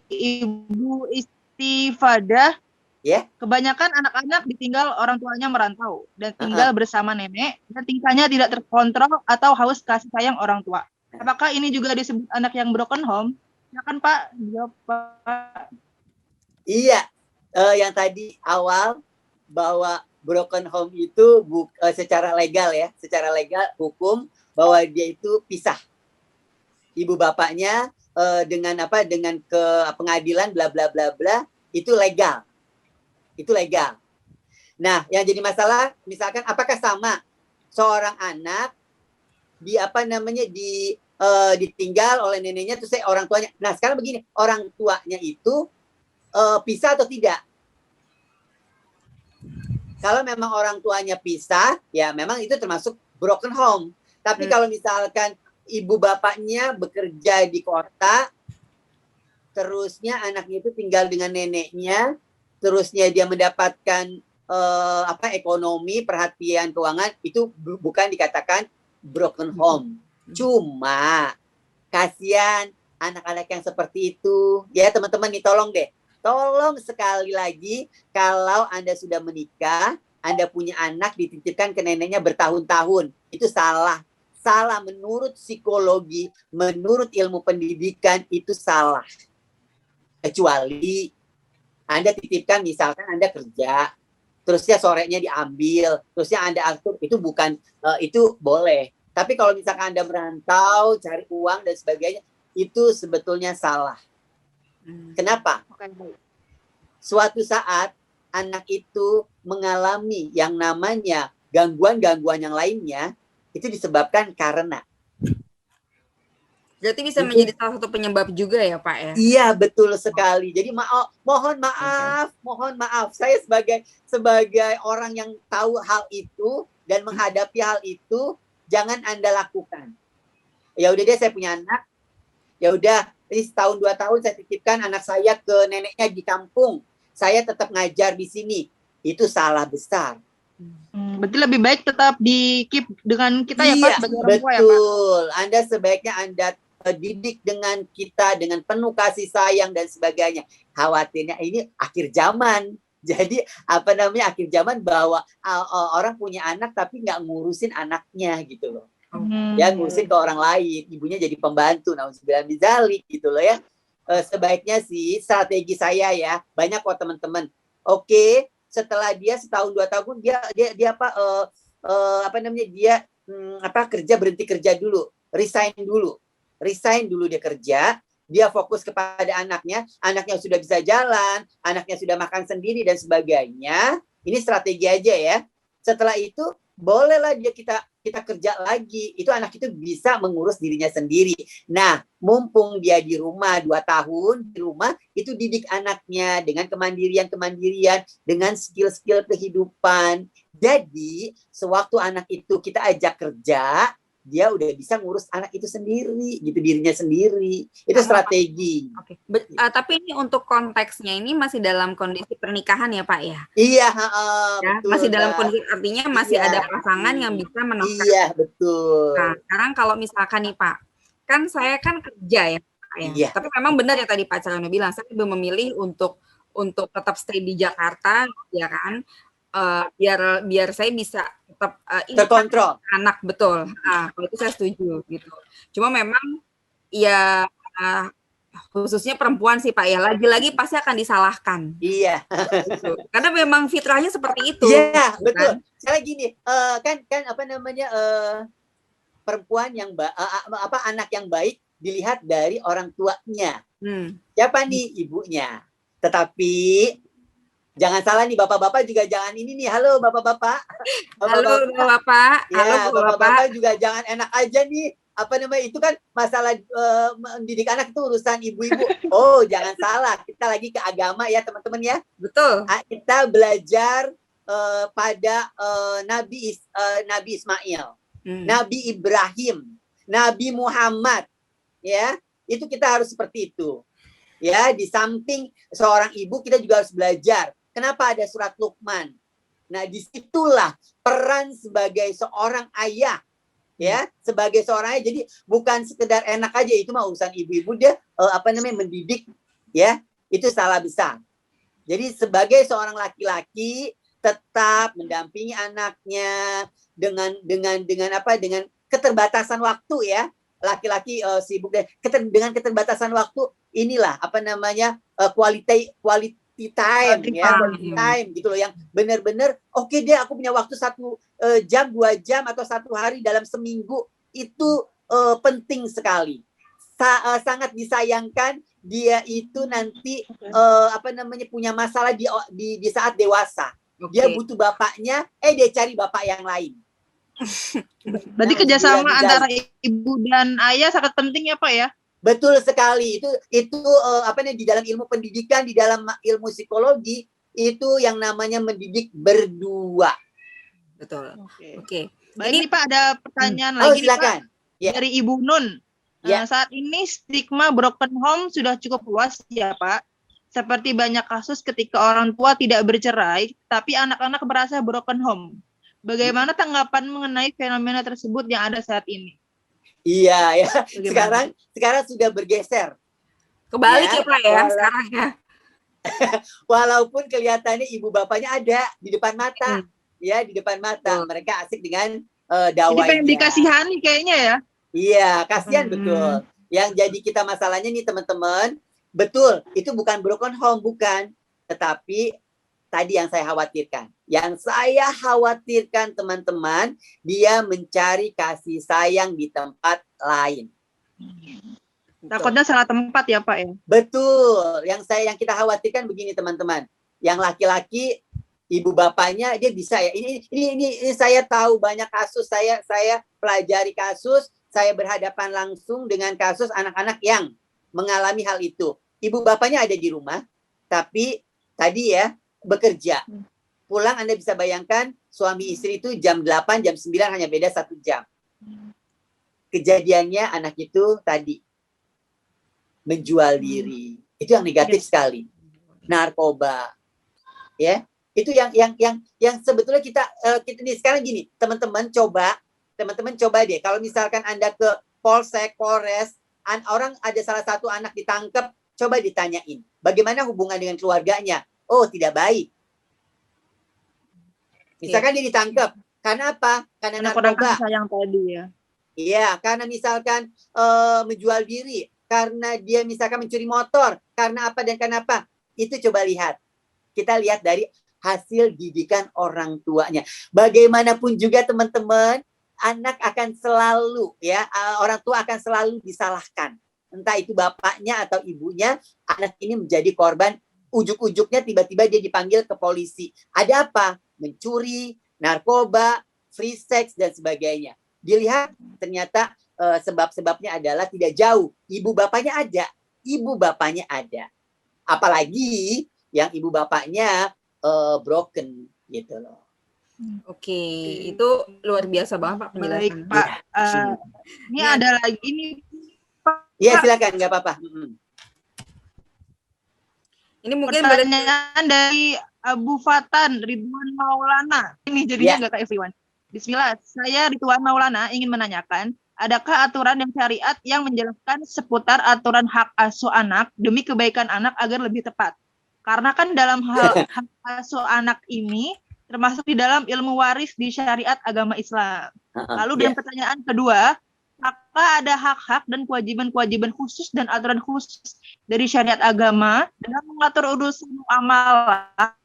Ibu Istifadah. Ya. Kebanyakan anak-anak ditinggal orang tuanya merantau dan tinggal bersama nenek dan tingkahnya tidak terkontrol atau haus kasih sayang orang tua. Apakah ini juga disebut anak yang broken home? Silakan Pak, jawab Pak. Iya, yang tadi awal bahwa broken home itu secara legal hukum bahwa dia itu pisah. Ibu bapaknya dengan ke pengadilan bla bla bla bla, itu legal. Nah, yang jadi masalah misalkan apakah sama seorang anak ditinggal oleh neneknya terus orang tuanya. Nah, sekarang begini, orang tuanya itu pisah atau tidak? Kalau memang orang tuanya pisah, ya memang itu termasuk broken home. Tapi kalau misalkan ibu bapaknya bekerja di kota, terusnya anaknya itu tinggal dengan neneknya, terusnya dia mendapatkan ekonomi, perhatian keuangan, itu bukan dikatakan broken home. Cuma kasihan anak-anak yang seperti itu. Ya teman-teman nih, tolong sekali lagi, kalau Anda sudah menikah, Anda punya anak dititipkan ke neneknya bertahun-tahun, itu salah menurut psikologi, menurut ilmu pendidikan, itu salah. Kecuali Anda titipkan, misalkan Anda kerja, terusnya sorenya diambil, terusnya Anda atur, itu bukan, itu boleh. Tapi kalau misalkan Anda merantau, cari uang dan sebagainya, itu sebetulnya salah. Kenapa? Suatu saat anak itu mengalami yang namanya gangguan-gangguan yang lainnya, itu disebabkan karena. Berarti bisa menjadi salah satu penyebab juga ya Pak ya? Iya, betul sekali. Jadi mohon maaf. Saya sebagai orang yang tahu hal itu dan menghadapi hal itu, jangan Anda lakukan. Ya udah deh, saya punya anak. Ya udah, ini setahun 2 tahun saya titipkan anak saya ke neneknya di kampung. Saya tetap ngajar di sini. Itu salah besar. Berarti lebih baik tetap di-keep dengan kita ya Pak, sebagai orang tua ya Pak? Betul. Anda sebaiknya Anda didik dengan kita dengan penuh kasih sayang dan sebagainya. Khawatirnya ini akhir zaman. Jadi akhir zaman bahwa orang punya anak tapi nggak ngurusin anaknya gitu loh. Ya ngurusin ke orang lain, ibunya jadi pembantu, nauzubillah min dzalik gitu loh ya. Sebaiknya sih strategi saya ya, banyak kok teman-teman. Oke, setelah dia setahun 2 tahun dia kerja, berhenti kerja dulu, resign dulu dia kerja, dia fokus kepada anaknya sudah bisa jalan, anaknya sudah makan sendiri dan sebagainya. Ini strategi aja ya. Setelah itu bolehlah dia kita kerja lagi. Itu anak itu bisa mengurus dirinya sendiri. Nah, mumpung dia di rumah 2 tahun di rumah, itu didik anaknya dengan kemandirian, dengan skill-skill kehidupan. Jadi, sewaktu anak itu kita ajak kerja, dia udah bisa ngurus anak itu sendiri, gitu, dirinya sendiri. Itu strategi. Oke. Tapi ini untuk konteksnya ini masih dalam kondisi pernikahan ya Pak ya? Iya, Ya, betul. masih dalam kondisi, artinya masih Iya. ada pasangan yang bisa menafkahi. Iya, betul. Nah, sekarang kalau misalkan nih Pak, kan saya kan kerja ya Pak ya. Iya. Tapi memang benar ya tadi Pak Calyono bilang, saya lebih memilih untuk tetap stay di Jakarta, ya kan? Biar saya bisa tetap terkontrol anak, betul. Nah, kalau itu saya setuju gitu. Cuma memang ya khususnya perempuan sih Pak ya, lagi-lagi pasti akan disalahkan. Iya. Gitu. Karena memang fitrahnya seperti itu. Iya, gitu betul. kan? Saya gini, kan apa namanya, perempuan yang anak yang baik dilihat dari orang tuanya. Siapa nih? Ibunya. Tetapi jangan salah nih, bapak-bapak juga jangan ini nih. Halo bapak-bapak. Halo bapak. Ya, Halo bapak-bapak juga jangan enak aja nih. Apa namanya, itu kan masalah mendidik anak itu urusan ibu-ibu. Oh, jangan salah. Kita lagi ke agama ya teman-teman ya. Betul. Kita belajar pada Nabi Ismail, Nabi Ibrahim, Nabi Muhammad. Ya, itu kita harus seperti itu. Ya, di samping seorang ibu kita juga harus belajar. Kenapa ada surat Luqman? Nah, disitulah peran sebagai seorang ayah, ya, sebagai seorang ayah. Jadi bukan sekedar enak aja, itu mah urusan ibu-ibu, dia mendidik, ya, itu salah besar. Jadi sebagai seorang laki-laki tetap mendampingi anaknya dengan keterbatasan waktu ya. Laki-laki sibuk dengan keterbatasan waktu, inilah quality time ya, quality time gitu loh, yang benar-benar oke deh, aku punya waktu 1 jam 2 jam atau 1 hari dalam seminggu, itu penting sekali. Sangat disayangkan dia itu nanti punya masalah di saat dewasa. Dia butuh bapaknya, dia cari bapak yang lain. Berarti kerjasama antara ibu dan ayah sangat penting ya Pak ya? Betul sekali. Itu di dalam ilmu pendidikan, di dalam ilmu psikologi, itu yang namanya mendidik berdua. Betul. Oke. Baik nih Pak, ada pertanyaan lagi silakan. Nih, Pak. Dari Ibu Nun. Ya. Saat ini stigma broken home sudah cukup luas ya Pak. Seperti banyak kasus ketika orang tua tidak bercerai, tapi anak-anak merasa broken home. Bagaimana tanggapan mengenai fenomena tersebut yang ada saat ini? Iya ya. Sekarang sudah bergeser. Kebalik ya Pak ya sekarang ya. Walaupun kelihatannya ibu bapaknya ada di depan mata, ya, di depan mata. Mereka asik dengan dawainya. Jadi pengen dikasihani kayaknya ya? Iya, kasihan betul. Yang jadi kita masalahnya nih teman-teman, betul, itu bukan broken home, bukan. Tetapi tadi yang saya khawatirkan. Yang saya khawatirkan teman-teman, dia mencari kasih sayang di tempat lain. Takutnya salah tempat ya Pak ya? Betul. Yang kita khawatirkan begini teman-teman. Yang laki-laki, ibu bapaknya dia bisa ya. Ini saya tahu banyak kasus, saya pelajari kasus, saya berhadapan langsung dengan kasus anak-anak yang mengalami hal itu. Ibu bapaknya ada di rumah, tapi tadi ya bekerja. Pulang Anda bisa bayangkan suami istri itu jam 8, jam 9 hanya beda 1 jam. Kejadiannya anak itu tadi menjual diri. Itu yang negatif sekali. Narkoba. Ya. Itu yang sebetulnya kita nih sekarang gini, teman-teman coba deh kalau misalkan Anda ke Polsek, Polres, orang ada salah satu anak ditangkap, coba ditanyain, bagaimana hubungan dengan keluarganya? Oh, tidak baik. Misalkan dia ditangkap, karena apa? Karena narkoba. Sayang tadi ya. Iya, karena misalkan menjual diri, karena dia misalkan mencuri motor, karena apa dan kenapa? Itu coba lihat. Kita lihat dari hasil didikan orang tuanya. Bagaimanapun juga teman-teman, anak akan selalu ya, orang tua akan selalu disalahkan. Entah itu bapaknya atau ibunya, anak ini menjadi korban. Ujuk-ujuknya tiba-tiba dia dipanggil ke polisi. Ada apa? Mencuri, narkoba, free sex dan sebagainya. Dilihat ternyata sebab-sebabnya adalah tidak jauh. Ibu bapaknya ada. Apalagi yang ibu bapaknya broken gitu loh. Oke, itu luar biasa banget Pak Baik, penjelasannya. Pak. Ini Ya. ada lagi nih, Pak. Iya, silakan, nggak apa-apa. Ini mungkin boleh Pertanyaan dari Abu Fatan Ridwan Maulana. Ini jadinya nggak kayak everyone. Bismillah, saya Ridwan Maulana ingin menanyakan, adakah aturan dan syariat yang menjelaskan seputar aturan hak asuh anak demi kebaikan anak agar lebih tepat? Karena kan dalam hal hak asuh anak ini termasuk di dalam ilmu waris di syariat agama Islam. Lalu dan pertanyaan kedua, apakah ada hak-hak dan kewajiban-kewajiban khusus dan aturan khusus dari syariat agama dalam mengatur urusan muamalah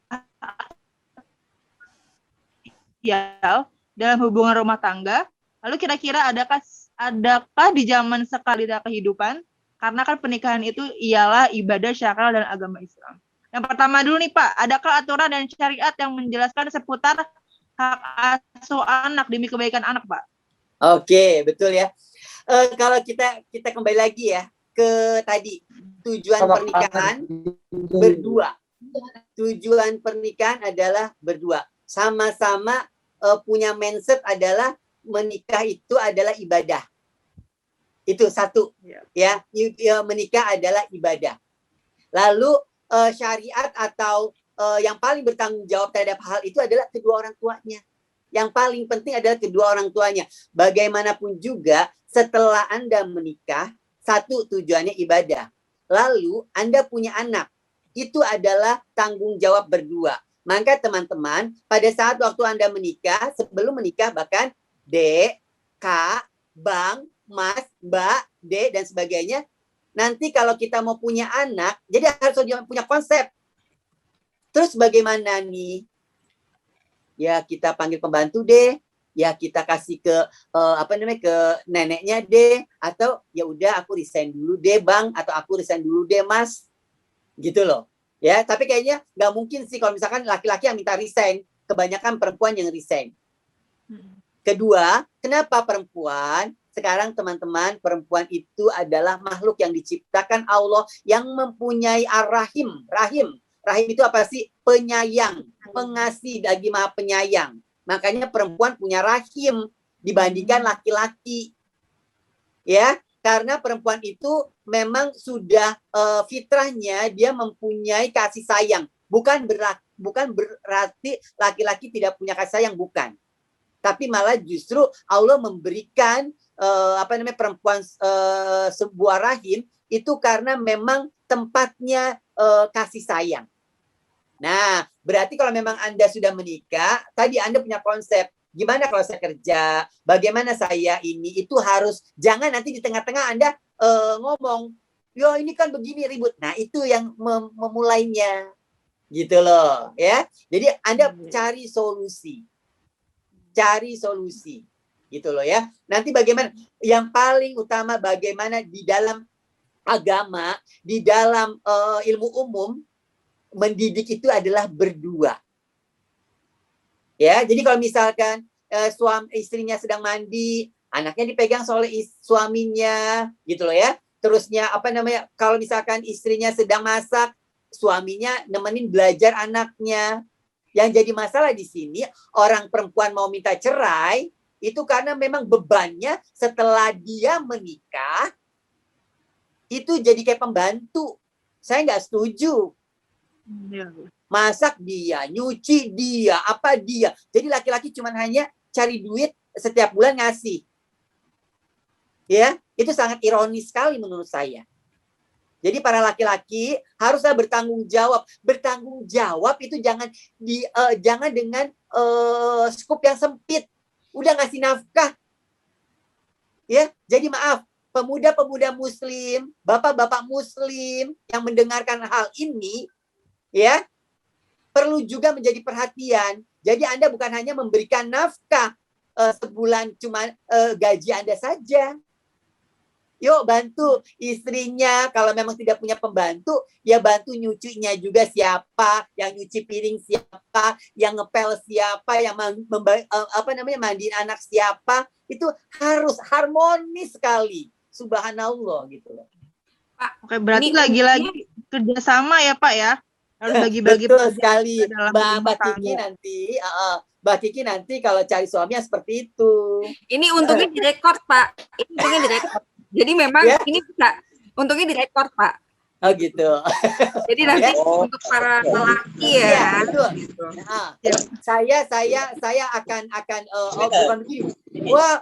dalam hubungan rumah tangga? Lalu kira-kira adakah di zaman sekalidah kehidupan? Karena kan pernikahan itu ialah ibadah syakral dan agama Islam. Yang pertama dulu nih Pak, adakah aturan dan syariat yang menjelaskan seputar hak asuh anak demi kebaikan anak, Pak? Oke, betul ya. Kalau kita kembali lagi ya ke tadi tujuan pernikahan berdua. Tujuan pernikahan adalah berdua. Sama-sama punya mindset adalah menikah itu adalah ibadah. Itu satu, ya. Menikah adalah ibadah. Lalu syariat atau yang paling bertanggung jawab terhadap hal itu adalah kedua orang tuanya. Yang paling penting adalah kedua orang tuanya. Bagaimanapun juga setelah Anda menikah, satu tujuannya ibadah. Lalu Anda punya anak. Itu adalah tanggung jawab berdua. Maka teman-teman, pada saat waktu Anda menikah, sebelum menikah bahkan Dek, Kak, Bang, Mas, Mbak, Dek, dan sebagainya. Nanti kalau kita mau punya anak, jadi harus punya konsep. Terus bagaimana nih? Ya kita panggil pembantu deh, ya kita kasih ke ke neneknya deh, atau ya udah aku resign dulu deh Bang, atau aku resign dulu deh Mas, gitu loh. Ya, tapi kayaknya nggak mungkin sih kalau misalkan laki-laki yang minta resign, kebanyakan perempuan yang resign. Kedua, kenapa perempuan? Sekarang teman-teman, perempuan itu adalah makhluk yang diciptakan Allah yang mempunyai ar-rahim. Rahim itu apa sih? Penyayang, pengasih bagi Maha Penyayang. Makanya perempuan punya rahim dibandingkan laki-laki. Ya, karena perempuan itu memang sudah fitrahnya dia mempunyai kasih sayang. Bukan berarti laki-laki tidak punya kasih sayang, bukan. Tapi malah justru Allah memberikan perempuan sebuah rahim itu karena memang tempatnya kasih sayang. Nah, berarti kalau memang Anda sudah menikah, tadi Anda punya konsep, gimana kalau saya kerja, bagaimana saya ini, itu harus, jangan nanti di tengah-tengah Anda ngomong, yo ini kan begini ribut. Nah, itu yang memulainya, gitu loh, ya. Jadi Anda cari solusi, gitu loh ya. Nanti bagaimana, yang paling utama bagaimana di dalam agama, di dalam ilmu umum, mendidik itu adalah berdua. Ya, jadi kalau misalkan istrinya sedang mandi, anaknya dipegang oleh suaminya, gitu loh ya. Terusnya kalau misalkan istrinya sedang masak, suaminya nemenin belajar anaknya. Yang jadi masalah di sini, orang perempuan mau minta cerai, itu karena memang bebannya setelah dia menikah, itu jadi kayak pembantu. Saya nggak setuju. Masak dia, nyuci dia, apa dia. Jadi laki-laki cuma hanya cari duit setiap bulan ngasih. Ya, itu sangat ironis sekali menurut saya. Jadi para laki-laki haruslah bertanggung jawab. Bertanggung jawab itu jangan dengan skup yang sempit. Udah ngasih nafkah. Ya, jadi maaf, pemuda-pemuda muslim, bapak-bapak muslim yang mendengarkan hal ini, ya, perlu juga menjadi perhatian. Jadi Anda bukan hanya memberikan nafkah sebulan cuma gaji Anda saja. Yuk bantu istrinya, kalau memang tidak punya pembantu, ya bantu nyucinya juga siapa, yang nyuci piring siapa, yang ngepel siapa, yang mandiin anak siapa, itu harus harmonis sekali. Subhanallah gitu loh. Pak, Oke, berarti ini lagi-lagi kerjasama ya Pak ya? Harus bagi-bagi Betul sekali. dalam Mbak rumah Kiki tangga. nanti, Mbak Kiki nanti kalau cari suaminya seperti itu. Ini untungnya direkord, Pak. Ini untungnya direkord. Jadi memang Ya. ini bisa untungnya direkord, Pak. Oh gitu. Jadi nanti Ya. untuk para lelaki Iya, ya. betul. Gitu. Nah, saya akan bukan begini. Wah,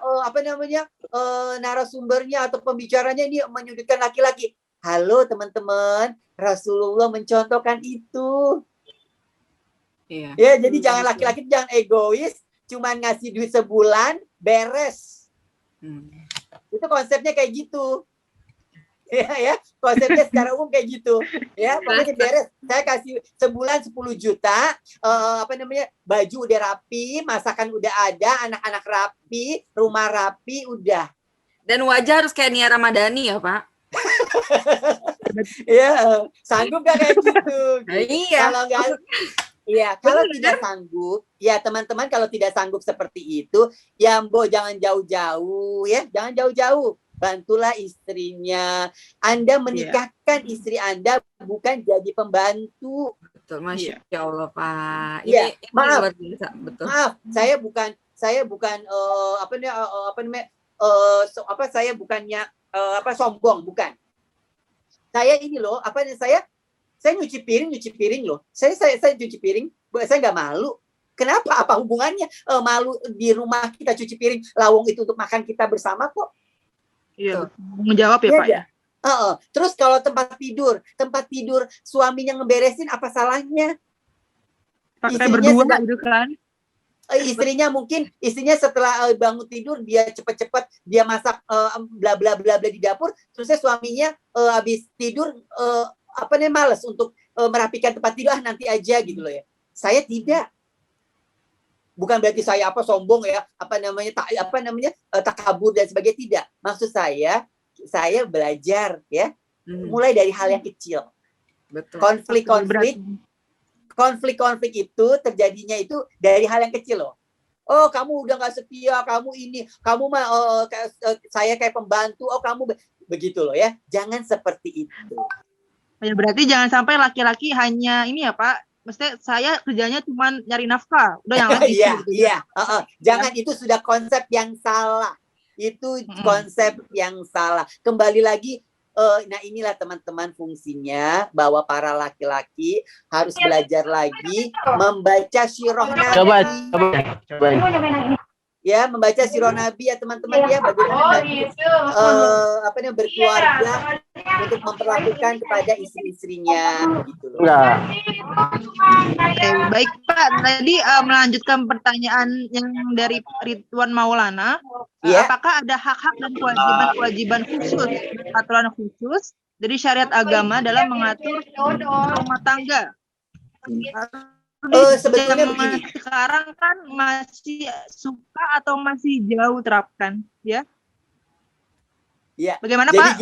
narasumbernya atau pembicaranya ini menyudutkan laki-laki. Halo teman-teman, Rasulullah mencontohkan itu. Iya. Ya, jadi jangan laki-laki jangan egois, cuman ngasih duit sebulan, beres. Itu konsepnya kayak gitu. Ya, konsepnya secara umum kayak gitu. Ya, pokoknya beres. Saya kasih sebulan 10 juta, baju udah rapi, masakan udah ada, anak-anak rapi, rumah rapi, udah. Dan wajah harus kayak Nia Ramadhani ya, Pak. Ya, sanggup gak kayak gitu? Iya. Kalau nggak, iya, kalau tidak sanggup, ya teman-teman kalau tidak sanggup seperti itu, ya Mbok jangan jauh-jauh, ya, jangan jauh-jauh. Bantulah istrinya. Anda menikahkan istri Anda bukan jadi pembantu. Betul, Masya Allah, Pak. Iya, Ini maaf. luar biasa, betul. Maaf, saya bukannya sombong, bukan. Saya ini loh, saya nyuci piring loh. Saya cuci piring, saya nggak malu. Kenapa? Apa hubungannya malu di rumah kita cuci piring, lawang itu untuk makan kita bersama kok. Iya, menjawab ya Pak ya. Terus kalau tempat tidur suaminya ngeberesin, apa salahnya? Pakai berdua gitu kan. Istrinya setelah bangun tidur dia cepet-cepet dia masak bla bla bla bla di dapur, terusnya suaminya habis tidur males untuk merapikan tempat tidur, nanti aja gitu loh ya. Saya tidak. Bukan berarti saya sombong ya, takabur dan sebagainya, tidak. Maksud saya belajar ya, mulai dari hal yang kecil. Betul. Konflik itu terjadinya itu dari hal yang kecil loh. Oh, kamu udah nggak setia, kamu mah saya kayak pembantu, oh kamu begitu loh ya. Jangan seperti itu. Ya, berarti jangan sampai laki-laki hanya ini ya Pak. Maksudnya saya kerjanya cuma nyari nafkah. Udah yang lain Iya. Jangan, itu sudah konsep yang salah. Itu konsep yang salah. Kembali lagi, nah inilah teman-teman fungsinya bahwa para laki-laki harus belajar lagi membaca sirah Nabi. Coba. Ya, membaca sirah Nabi ya teman-teman ya, bagaimana Nabi berkeluarga untuk memperlakukan kepada istri-istrinya gitu loh. Oke, baik Pak. Tadi melanjutkan pertanyaan yang dari Ridwan Maulana, apakah ada hak-hak dan kewajiban khusus, aturan khusus dari syariat agama dalam mengatur rumah tangga? Sebetulnya begini. Sekarang kan masih suka atau masih jauh terapkan, ya? Ya. Bagaimana Pak?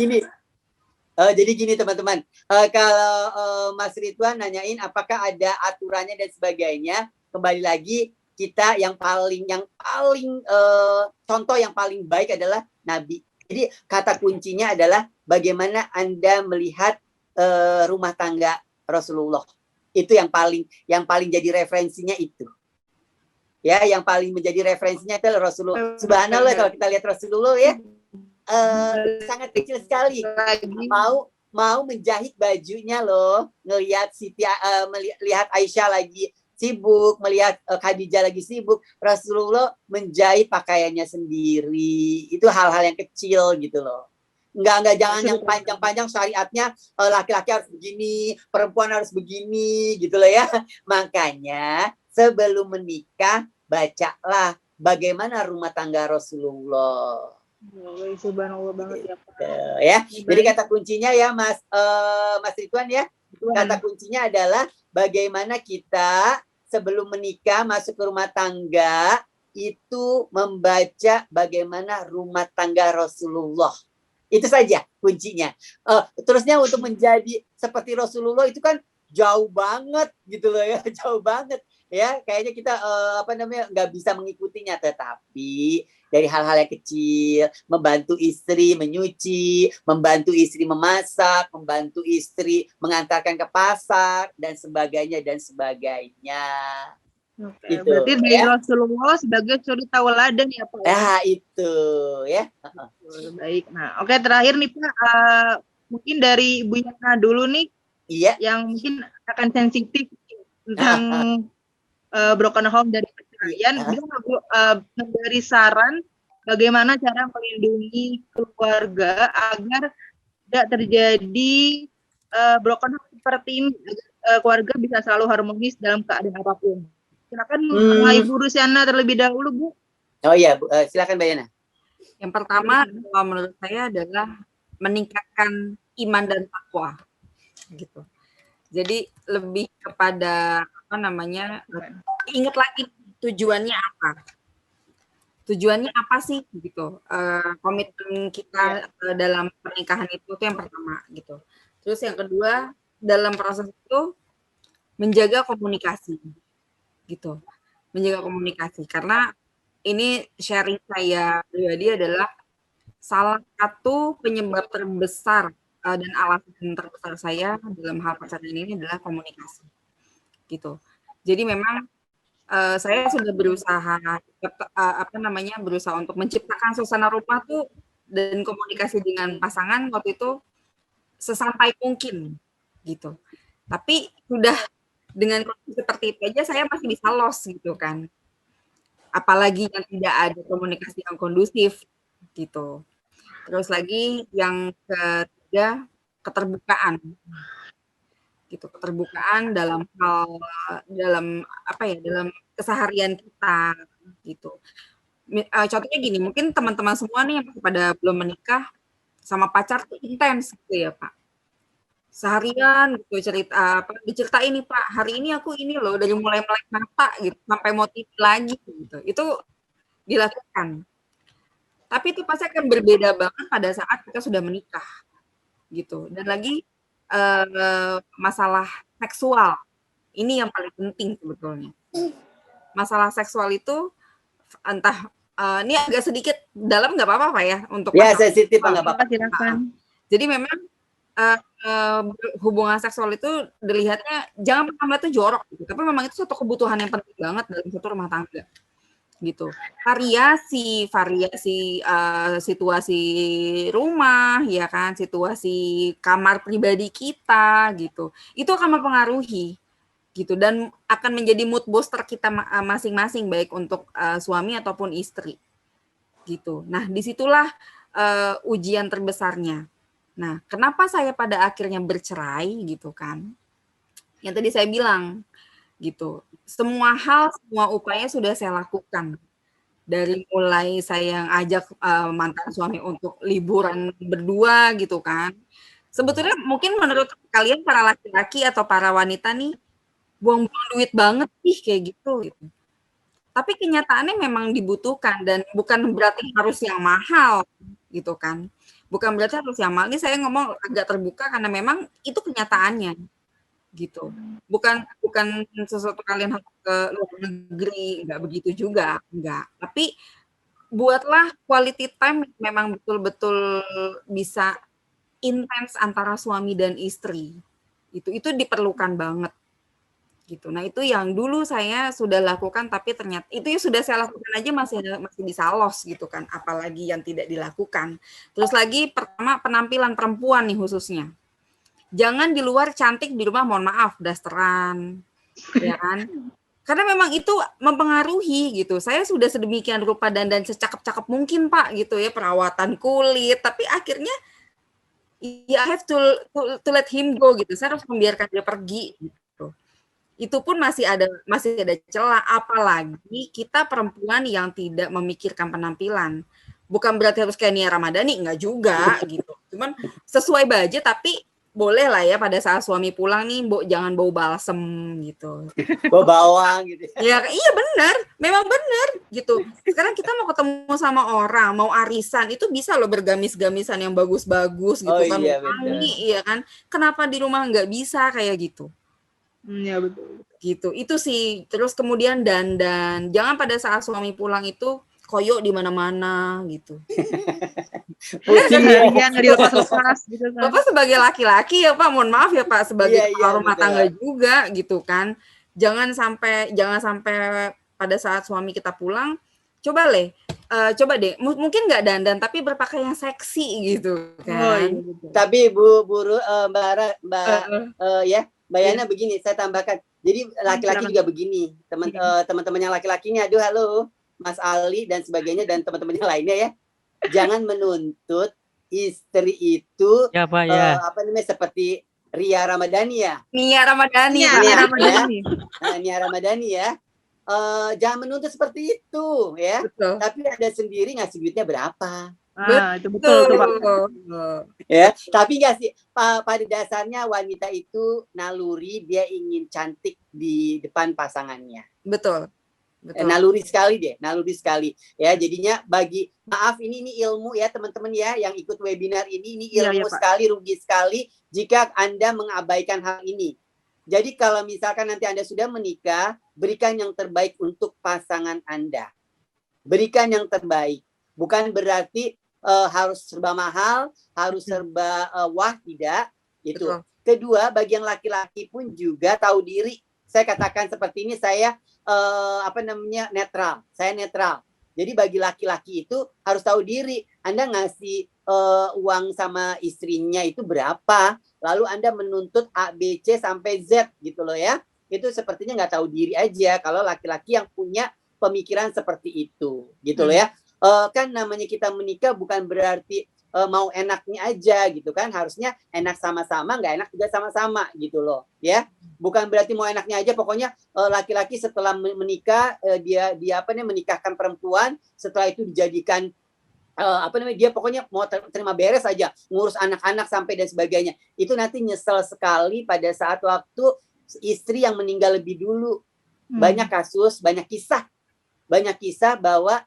Jadi gini teman-teman, kalau Mas Ridwan nanyain apakah ada aturannya dan sebagainya, kembali lagi kita yang paling contoh yang paling baik adalah Nabi. Jadi kata kuncinya adalah bagaimana Anda melihat rumah tangga Rasulullah. Itu yang paling jadi referensinya itu. Ya, yang paling menjadi referensinya itu Rasulullah. Subhanallah kalau kita lihat Rasulullah ya. Sangat kecil sekali, mau menjahit bajunya loh, melihat Aisyah lagi sibuk, melihat Khadijah lagi sibuk, Rasulullah menjahit pakaiannya sendiri. Itu hal-hal yang kecil gitu loh. Enggak, jangan yang panjang-panjang syariatnya, laki-laki harus begini, perempuan harus begini gitu loh ya. Makanya sebelum menikah bacalah bagaimana rumah tangga Rasulullah. Subhanallah banget ya Pak. Ya. Jadi kata kuncinya ya Mas Ridwan ya. Kata kuncinya adalah bagaimana kita sebelum menikah masuk ke rumah tangga itu membaca bagaimana rumah tangga Rasulullah. Itu saja kuncinya. Terusnya untuk menjadi seperti Rasulullah itu kan jauh banget gitu loh ya, jauh banget ya. Kayaknya kita nggak bisa mengikutinya, tetapi dari hal-hal yang kecil, membantu istri menyuci, membantu istri memasak, membantu istri mengantarkan ke pasar dan sebagainya dan sebagainya. Oke, Gitu, berarti dari ya. Rasulullah sebagai suri tauladan ya Pak. Nah, itu ya. Baik. Nah, oke, terakhir nih Pak, mungkin dari Ibu Yana dulu nih, Iya. yang mungkin akan sensitif tentang broken home dari perceraian, bisa nggak Bu memberi saran bagaimana cara melindungi keluarga agar tidak terjadi broken home seperti ini, agar keluarga bisa selalu harmonis dalam keadaan apapun. Silakan Ibu Rusiana terlebih dahulu, Bu. Oh iya, silakan Mbak Yana. Yang pertama, menurut saya adalah meningkatkan iman dan takwa, gitu. Jadi lebih kepada ingat lagi tujuannya apa? Tujuannya apa sih, gitu? Komitmen kita dalam pernikahan itu yang pertama, gitu. Terus yang kedua, dalam proses itu menjaga komunikasi, gitu. Menjaga komunikasi, karena ini sharing saya pribadi adalah salah satu penyebab terbesar dan alasan terbesar saya dalam hal perceraian ini adalah komunikasi, gitu. Jadi memang saya sudah berusaha berusaha untuk menciptakan suasana rumah tuh dan komunikasi dengan pasangan waktu itu sesampai mungkin, gitu. Tapi sudah dengan kondisi seperti itu aja saya masih bisa lost, gitu kan. Apalagi yang tidak ada komunikasi yang kondusif, gitu. Terus lagi yang ketiga, keterbukaan, gitu. Keterbukaan dalam dalam keseharian kita, gitu. Contohnya gini, mungkin teman-teman semua nih yang pada belum menikah sama pacar tuh intens, gitu ya Pak. Seharian gitu diceritain nih Pak, hari ini aku ini loh, dari mulai melek mata gitu sampai mau tidur lagi gitu. Itu dilakukan. Tapi itu pasti akan berbeda banget pada saat kita sudah menikah, gitu. Dan lagi masalah seksual, ini yang paling penting sebetulnya. Masalah seksual itu entah ini agak sedikit dalam, nggak apa-apa Pak ya untuk ya sensitif nggak apa-apa. Jadi memang hubungan seksual itu dilihatnya jangan pernah melihat itu jorok, gitu. Tapi memang itu suatu kebutuhan yang penting banget dalam satu rumah tangga, gitu. Variasi situasi rumah, ya kan, situasi kamar pribadi kita, gitu. Itu akan mempengaruhi, gitu, dan akan menjadi mood booster kita masing-masing, baik untuk suami ataupun istri, gitu. Nah, disitulah ujian terbesarnya. Nah, kenapa saya pada akhirnya bercerai, gitu kan? Yang tadi saya bilang, gitu. Semua hal, semua upaya sudah saya lakukan. Dari mulai saya ajak mantan suami untuk liburan berdua, gitu kan. Sebetulnya mungkin menurut kalian para laki-laki atau para wanita nih, buang-buang duit banget sih kayak gitu. Tapi kenyataannya memang dibutuhkan dan bukan berarti harus yang mahal, gitu kan. Bukan berarti harus yang mahal. Ini saya ngomong agak terbuka karena memang itu kenyataannya, gitu. Bukan sesuatu kalian harus ke luar negeri, enggak begitu juga, enggak. Tapi buatlah quality time memang betul-betul bisa intens antara suami dan istri. Itu diperlukan banget, gitu. Nah, itu yang dulu saya sudah lakukan, tapi ternyata itu sudah saya lakukan aja masih bisa lost, gitu kan, apalagi yang tidak dilakukan. Terus lagi pertama, penampilan perempuan nih khususnya. Jangan di luar cantik, di rumah mohon maaf dasteran, ya kan? Karena memang itu mempengaruhi, gitu. Saya sudah sedemikian rupa dan secakep-cakep mungkin Pak, gitu ya, perawatan kulit, tapi akhirnya I have to let him go, gitu. Saya harus membiarkan dia pergi, gitu. Itu pun masih ada celah, apalagi kita perempuan yang tidak memikirkan penampilan. Bukan berarti harus kayak Nia Ramadhani, enggak juga, gitu. Cuman sesuai budget, tapi boleh lah ya pada saat suami pulang nih, jangan bau balsem gitu. Bawa bawang gitu. Ya, iya benar, memang benar gitu. Sekarang kita mau ketemu sama orang, mau arisan, itu bisa loh bergamis-gamisan yang bagus-bagus gitu Oh kan, iya, wangi, iya kan. Kenapa di rumah nggak bisa kayak gitu? Iya betul. Gitu. Itu sih. Terus kemudian dandan. Jangan pada saat suami pulang itu koyo di mana-mana gitu. Pusing ya. Seharian nggak dilepas-lepas gitu kan. Bapak sebagai laki-laki ya Pak, mohon maaf ya Pak, sebagai Iya, kepala rumah betul. tangga juga gitu kan. Jangan sampai pada saat suami kita pulang, coba deh, mungkin nggak dandan tapi berpakaian seksi gitu kan. Oh iya betul. Tapi Mbak Yana begini, saya tambahkan. Jadi laki-laki Silakan. juga begini. Teman-teman yang laki-laki ini, aduh halo, Mas Ali dan sebagainya dan teman-teman yang lainnya ya. Jangan menuntut istri itu Ya Pak ya. seperti Ria Ramadhani ya. Nia Ramadhani. Iya, Pak. Nia. Ramadhani. Nia Ramadhani ya. Jangan menuntut seperti itu ya. Betul. Tapi Anda sendiri ngasih duitnya berapa? Ah, itu betul tuh Pak. Ya, tapi nggak sih pada dasarnya wanita itu naluri, dia ingin cantik di depan pasangannya. Betul. Naluri sekali ya. Jadinya maaf ini ilmu ya teman-teman ya yang ikut webinar ini Iya, ilmu Pak. sekali, rugi sekali jika Anda mengabaikan hal ini. Jadi kalau misalkan nanti Anda sudah menikah, berikan yang terbaik untuk pasangan Anda. Berikan yang terbaik. Bukan berarti harus serba mahal, harus serba wah, tidak. Itu. Betul. Kedua, bagi yang laki-laki pun juga tahu diri. Saya katakan seperti ini, saya netral. Saya netral. Jadi bagi laki-laki itu harus tahu diri. Anda ngasih uang sama istrinya itu berapa, lalu Anda menuntut A, B, C sampai Z gitu loh ya. Itu sepertinya nggak tahu diri aja kalau laki-laki yang punya pemikiran seperti itu gitu loh ya. Kan namanya kita menikah bukan berarti mau enaknya aja gitu kan, harusnya enak sama-sama, nggak enak juga sama-sama gitu loh ya. Bukan berarti mau enaknya aja, pokoknya laki-laki setelah menikah dia menikahkan perempuan, setelah itu dijadikan dia pokoknya mau terima beres aja, ngurus anak-anak sampai dan sebagainya. Itu nanti nyesel sekali pada saat waktu istri yang meninggal lebih dulu. Banyak kasus, banyak kisah bahwa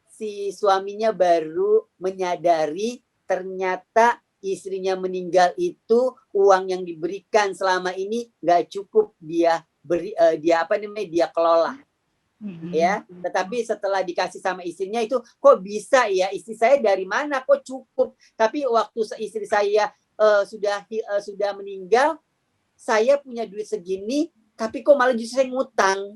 si suaminya baru menyadari ternyata istrinya meninggal itu uang yang diberikan selama ini nggak cukup dia kelola. Ya, tetapi setelah dikasih sama istrinya itu kok bisa ya, istri saya dari mana kok cukup, tapi waktu istri saya sudah meninggal, saya punya duit segini tapi kok malah justru saya ngutang.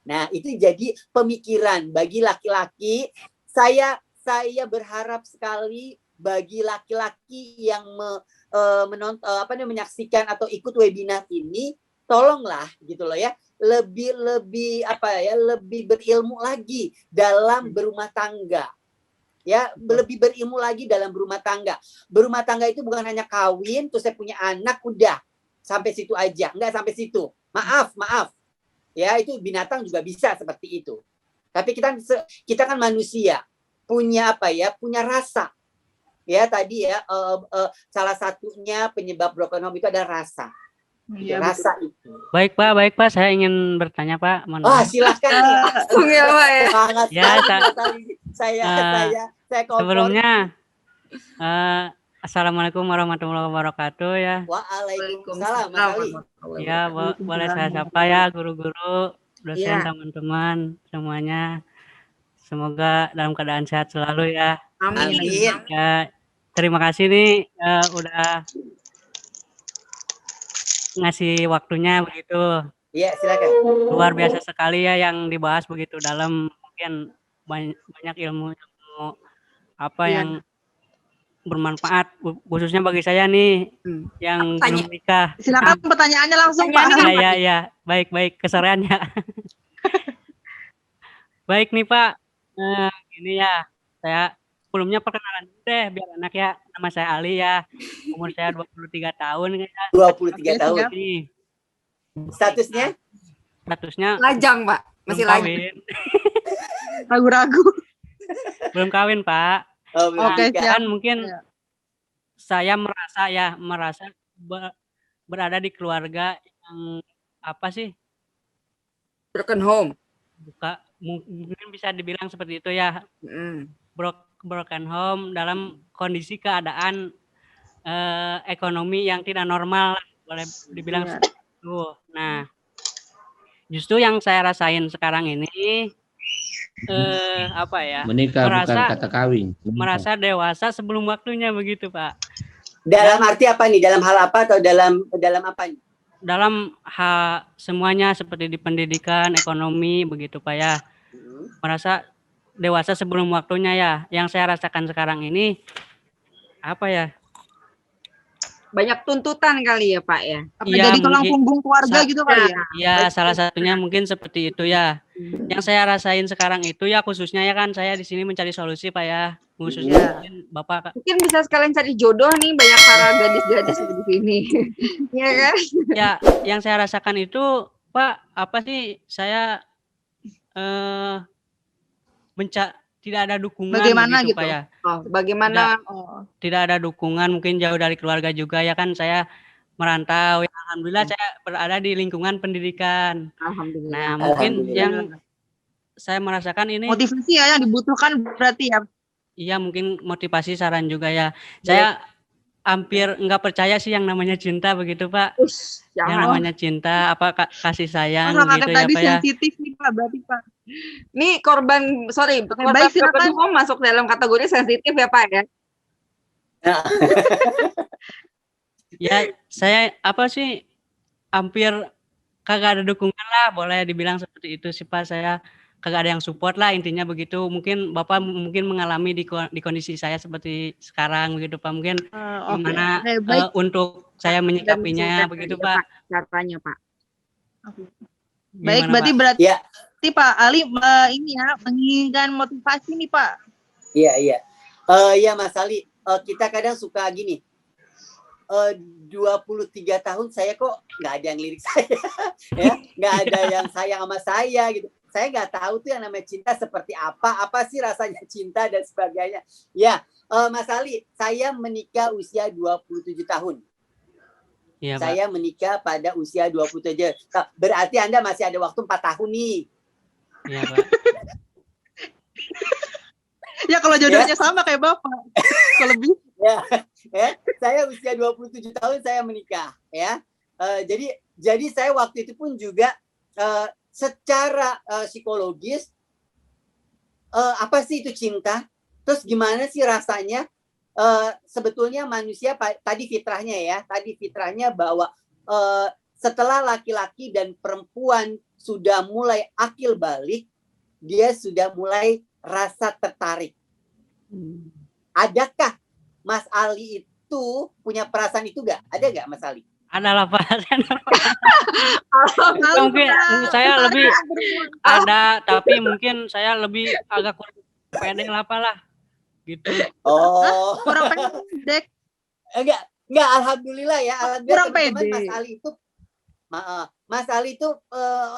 Nah, itu jadi pemikiran bagi laki-laki. Saya berharap sekali bagi laki-laki yang menyaksikan atau ikut webinar ini, tolonglah gitu loh ya, lebih berilmu lagi dalam berumah tangga. Ya, lebih berilmu lagi dalam berumah tangga. Berumah tangga itu bukan hanya kawin, terus saya punya anak, udah sampai situ aja. Enggak sampai situ. Maaf. Ya, itu binatang juga bisa seperti itu. Tapi kita kan manusia, punya punya rasa. Ya, tadi ya salah satunya penyebab broken home itu adalah rasa. Iya, rasa itu. Baik Pak, saya ingin bertanya Pak. Silakan. Langsung ya Pak ya. Sangat Ya, saya sebelumnya Assalamualaikum warahmatullahi wabarakatuh ya. Waalaikumsalam. Ya, boleh saya sapa ya guru-guru, dosen, teman-teman semuanya. Semoga dalam keadaan sehat selalu ya. Amin. Ya, terima kasih nih udah ngasih waktunya begitu. Iya, silakan. Luar biasa sekali ya yang dibahas begitu dalam, mungkin banyak ilmu yang bermanfaat khususnya bagi saya nih yang belum nikah. Silakan pertanyaannya langsung Pak. Ya. Baik kesoreannya. Baik nih Pak. Ini ya, saya sebelumnya perkenalan deh biar enak ya. Nama saya Ali ya. Umur saya 23 tahun ya. 23 tahun. Statusnya? Lajang, Pak. Masih kawin. Ragu-ragu. Belum kawin, Pak. Oke, kan mungkin saya merasa berada di keluarga yang apa sih? Broken home. Mungkin bisa dibilang seperti itu ya. Broken home dalam kondisi keadaan ekonomi yang tidak normal, boleh dibilang seperti itu. Nah, justru yang saya rasain sekarang ini apa ya? Menikah bukan kata kawin. Merasa dewasa sebelum waktunya begitu, Pak. Dalam arti apa nih? Dalam hal apa atau dalam apa nih? Dalam hal semuanya seperti di pendidikan, ekonomi begitu, Pak ya. Merasa dewasa sebelum waktunya ya. Yang saya rasakan sekarang ini apa ya? Banyak tuntutan kali ya, Pak ya. Apa jadi tulang punggung keluarga gitu kali ya? Iya, salah satunya mungkin seperti itu ya. Yang saya rasain sekarang itu ya, khususnya ya kan saya di sini mencari solusi, Pak ya. Khususnya mungkin Bapak mungkin bisa sekalian cari jodoh nih, banyak para gadis-gadis di sini. Iya kan? Ya, yang saya rasakan itu, Pak, apa sih saya tidak ada dukungan bagaimana gitu, gitu? Pak ya. Bagaimana? Tidak ada dukungan, mungkin jauh dari keluarga juga ya kan, saya merantau. Ya, alhamdulillah saya berada di lingkungan pendidikan. Alhamdulillah. Nah, mungkin yang saya merasakan ini motivasi ya yang dibutuhkan berarti ya. Iya, mungkin motivasi, saran juga ya. Saya hampir nggak percaya sih yang namanya cinta begitu, Pak. Yang namanya cinta, apa kasih sayang gitu ya, Pak ya. Sensitif nih, Pak, berarti, Pak. Nih korban broken home masuk dalam kategori sensitif ya, Pak ya. Ya, saya apa sih hampir kagak ada dukungan lah, boleh dibilang seperti itu sih, Pak. Saya kagak ada yang support lah, intinya begitu. Mungkin Bapak mungkin mengalami di kondisi saya seperti sekarang begitu, Pak. Mungkin gimana untuk saya menyikapinya begitu, Pak. Caranya, Pak. Baik, berarti Pak Ali ini ya menginginkan motivasi nih, Pak. Iya. Iya, Mas Ali. Kita kadang suka gini. 23 tahun saya kok nggak ada yang lirik saya, ya, nggak ada yang sayang sama saya gitu. Saya nggak tahu tuh yang namanya cinta seperti apa sih rasanya cinta dan sebagainya. Ya, Mas Ali, saya menikah usia 27 tahun. Ya, saya menikah pada usia 27. Berarti Anda masih ada waktu 4 tahun nih. Iya, Pak. Ya kalau jodohnya sama kayak Bapak. Kalau lebih. Ya, saya usia 27 tahun saya menikah, ya. Jadi saya waktu itu pun juga secara psikologis apa sih itu cinta? Terus gimana sih rasanya? Sebetulnya manusia tadi fitrahnya bahwa setelah laki-laki dan perempuan sudah mulai akil balik, dia sudah mulai rasa tertarik. Adakah Mas Ali itu punya perasaan itu nggak? Ada nggak, Mas Ali? Ada lah, Pak. Mungkin saya lebih ada, tapi mungkin saya lebih agak kurang pede lah, Pak lah. Gitu. Oh. Kurang pendek. Enggak, alhamdulillah ya. Alhamdulillah teman-teman Mas Ali itu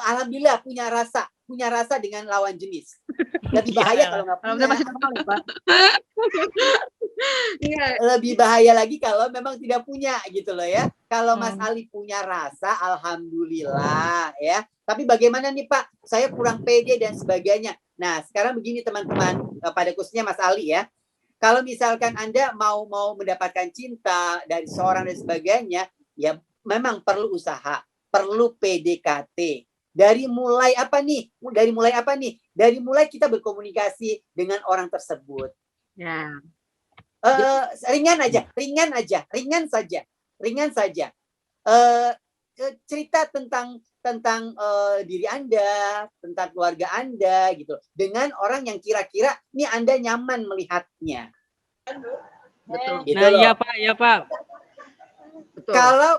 alhamdulillah punya rasa dengan lawan jenis. Lebih bahaya kalau nggak punya. Masih normal, Pak. Lebih bahaya lagi kalau memang tidak punya gitu loh ya. Kalau Mas Ali punya rasa, alhamdulillah ya. Tapi bagaimana nih Pak? Saya kurang pede dan sebagainya. Nah, sekarang begini teman-teman, pada khususnya Mas Ali ya. Kalau misalkan Anda mau mendapatkan cinta dari seorang dan sebagainya, ya memang perlu usaha, perlu PDKT. Dari mulai apa nih? Dari mulai kita berkomunikasi dengan orang tersebut. Ya. Ringan saja. Cerita tentang diri Anda, tentang keluarga Anda gitu, dengan orang yang kira-kira ini Anda nyaman melihatnya. Betul. Gitu Nah, loh. iya Pak. Betul.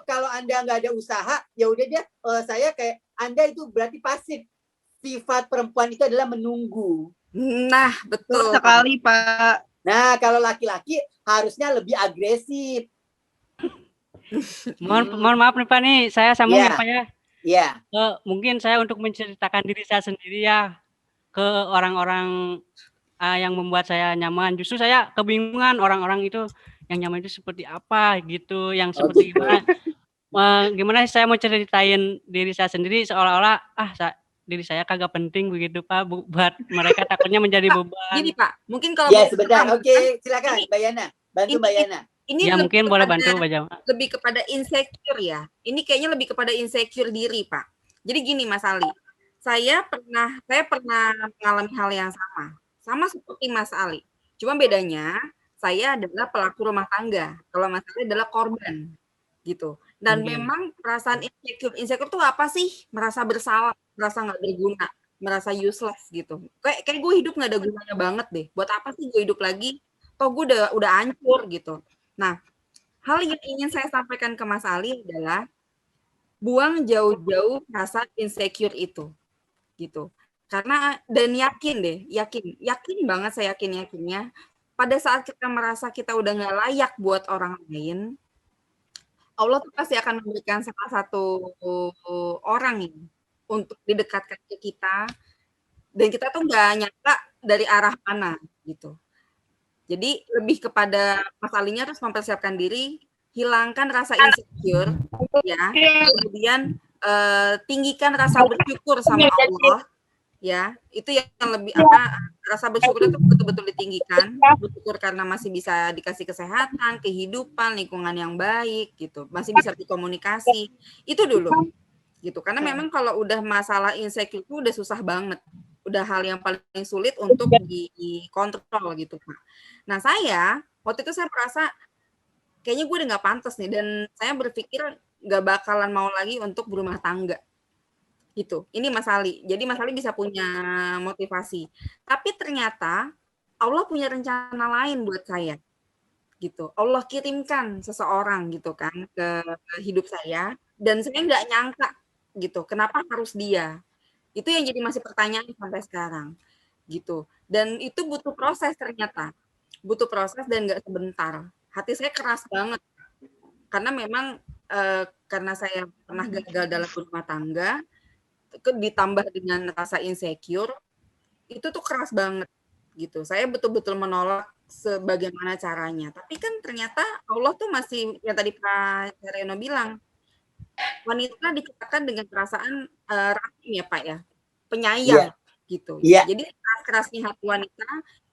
Kalau Anda nggak ada usaha, ya udah deh. Saya kayak Anda itu berarti pasif. Sifat perempuan itu adalah menunggu. Nah, betul sekali, Pak. Nah, kalau laki-laki harusnya lebih agresif. Mohon maaf nih Pak nih, saya sambung ya Pak ya. Iya. Mungkin saya untuk menceritakan diri saya sendiri ya ke orang-orang yang membuat saya nyaman. Justru saya kebingungan orang-orang itu yang nyaman itu seperti apa gitu, yang seperti gimana. Gimana saya mau ceritain diri saya sendiri seolah-olah diri saya kagak penting begitu Pak, buat mereka takutnya menjadi beban. Gini Pak, mungkin kalau Ya sebentar, oke, silakan Mbak Yana, bantu Mbak Yana. Ini ya mungkin boleh bantu Mbak Jama. Lebih kepada insecure ya. Ini kayaknya lebih kepada insecure diri Pak. Jadi gini Mas Ali, saya pernah mengalami hal yang sama seperti Mas Ali. Cuma bedanya saya adalah pelaku rumah tangga, kalau Mas Ali adalah korban gitu. Dan memang perasaan insecure tuh apa sih? Merasa bersalah, merasa nggak berguna, merasa useless gitu. Kayak gue hidup nggak ada gunanya banget deh. Buat apa sih gue hidup lagi? Toh gue udah hancur gitu. Nah, hal yang ingin saya sampaikan ke Mas Ali adalah buang jauh-jauh rasa insecure itu, gitu. Karena dan yakin banget saya yakinnya pada saat kita merasa kita udah nggak layak buat orang lain, Allah tuh pasti akan memberikan salah satu orang nih untuk didekatkan ke kita, dan kita tuh nggak nyangka dari arah mana gitu. Jadi lebih kepada Mas Alinya terus mempersiapkan diri, hilangkan rasa insecure, ya, kemudian tinggikan rasa bersyukur sama Allah, ya, itu yang lebih rasa bersyukur itu betul-betul ditinggikan, bersyukur karena masih bisa dikasih kesehatan, kehidupan, lingkungan yang baik, gitu, masih bisa berkomunikasi, itu dulu, gitu, karena memang kalau udah masalah insecure itu udah susah banget, udah hal yang paling sulit untuk dikontrol gitu Pak. Nah waktu itu saya merasa kayaknya gue udah nggak pantas nih, dan saya berpikir nggak bakalan mau lagi untuk berumah tangga. Gitu. Ini Mas Ali. Jadi Mas Ali bisa punya motivasi. Tapi ternyata Allah punya rencana lain buat saya. Gitu. Allah kirimkan seseorang gitu kan ke hidup saya, dan saya nggak nyangka gitu. Kenapa harus dia? Itu yang jadi masih pertanyaan sampai sekarang. Gitu. Dan itu butuh proses ternyata. Butuh proses dan nggak sebentar. Hati saya keras banget. Karena memang karena saya pernah gagal dalam rumah tangga, ditambah dengan rasa insecure, itu tuh keras banget gitu. Saya betul-betul menolak sebagaimana caranya. Tapi kan ternyata Allah tuh masih, yang tadi Pak Reno bilang, wanita diciptakan dengan perasaan rahim ya Pak ya, penyayang gitu. Jadi kerasnya hati wanita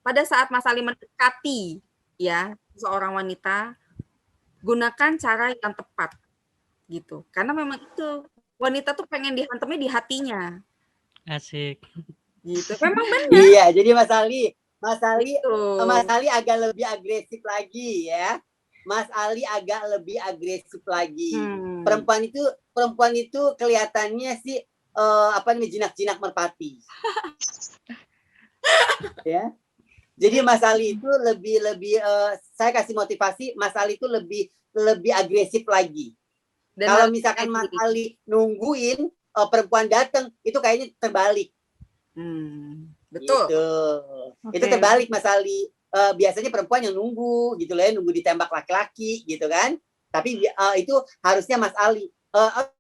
pada saat Mas Ali mendekati ya seorang wanita, gunakan cara yang tepat gitu. Karena memang itu wanita tuh pengen dihantamnya di hatinya. Asik. Gitu. Memang benar. Iya, jadi Mas Ali agak lebih agresif lagi ya. Mas Ali agak lebih agresif lagi. Perempuan itu kelihatannya sih jinak-jinak merpati. Ya. Jadi Mas Ali itu lebih saya kasih motivasi, Mas Ali itu lebih agresif lagi. Dan kalau misalkan Mas Ali nungguin perempuan datang, itu kayaknya terbalik. Betul. Gitu. Itu terbalik Mas Ali. Biasanya perempuan yang nunggu gitu lah, nunggu ditembak laki-laki gitu kan. Tapi itu harusnya Mas Ali.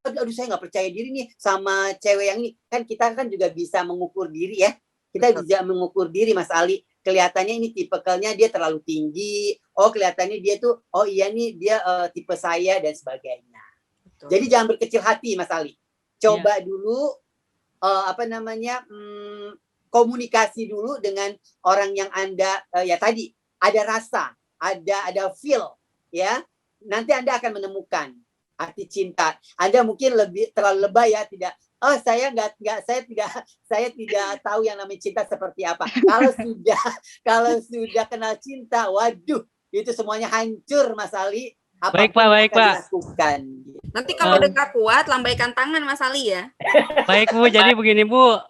Aduh saya nggak percaya diri nih sama cewek yang ini. Kan kita kan juga bisa mengukur diri ya. Kita bisa mengukur diri Mas Ali. Kelihatannya ini tipikalnya dia terlalu tinggi. Oh kelihatannya dia tuh, oh iya nih dia tipe saya dan sebagainya. Jadi jangan berkecil hati Mas Ali. Coba dulu komunikasi dulu dengan orang yang Anda ya tadi ada rasa, ada feel ya. Nanti Anda akan menemukan arti cinta. Anda mungkin terlalu lebay ya, tidak saya tidak tahu yang namanya cinta seperti apa. Kalau sudah kenal cinta, waduh, itu semuanya hancur Mas Ali. Baik Pak. Nanti kalau udah gak kuat, lambaikan tangan Mas Ali ya. Baik Bu, jadi begini Bu,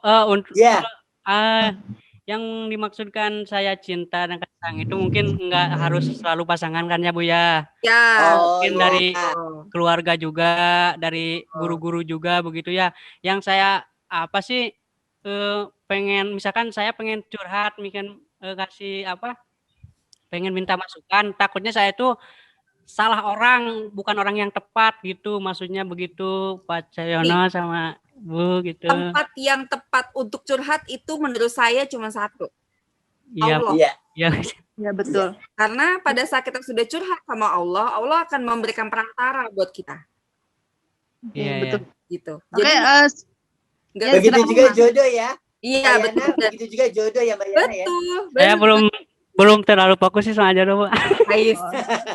yang dimaksudkan saya cinta dan kasih sayang itu mungkin nggak harus selalu pasangan kan ya Bu ya. Mungkin dari keluarga juga, dari guru-guru juga begitu ya. Yang saya misalkan saya pengen curhat, pengen minta masukan, takutnya saya tuh salah orang, bukan orang yang tepat gitu, maksudnya begitu Pak Cahyono sama Bu gitu. Tempat yang tepat untuk curhat itu menurut saya cuma satu. Iya, Allah. Iya. Ya, betul. Karena pada saat kita sudah curhat sama Allah, Allah akan memberikan perantara buat kita. Iya, betul. Gitu. Oke, Jadi nggak Begitu juga jodoh ya. Iya, Mbak betul. Yana, begitu juga jodoh ya Mbak Yana ya. Betul. Saya belum terlalu fokus sih sama jodoh, Bu. Ais.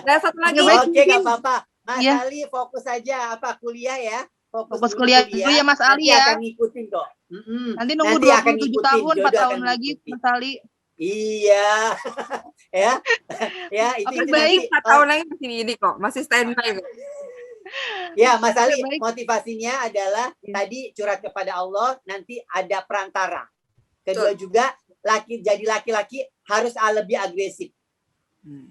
Nah, satu lagi. Oke, nggak apa-apa. Mas Iya. Ali fokus aja kuliah ya. Fokus kuliah dulu ya, Mas Ali Nanti ya. akan ngikutin kok. Nanti nunggu Nanti akan 27 ngikutin, tahun, 4 jodoh tahun akan lagi, ngikutin. Mas Ali. Iya. Ya. Ya, itu Oke, itu baik. nanti. 4 tahun lagi masih ini kok, masih standby kok. Ya, Mas Ali, Oke, baik. motivasinya adalah tadi curhat kepada Allah, nanti ada perantara. Kedua juga jadi laki-laki harus lebih agresif.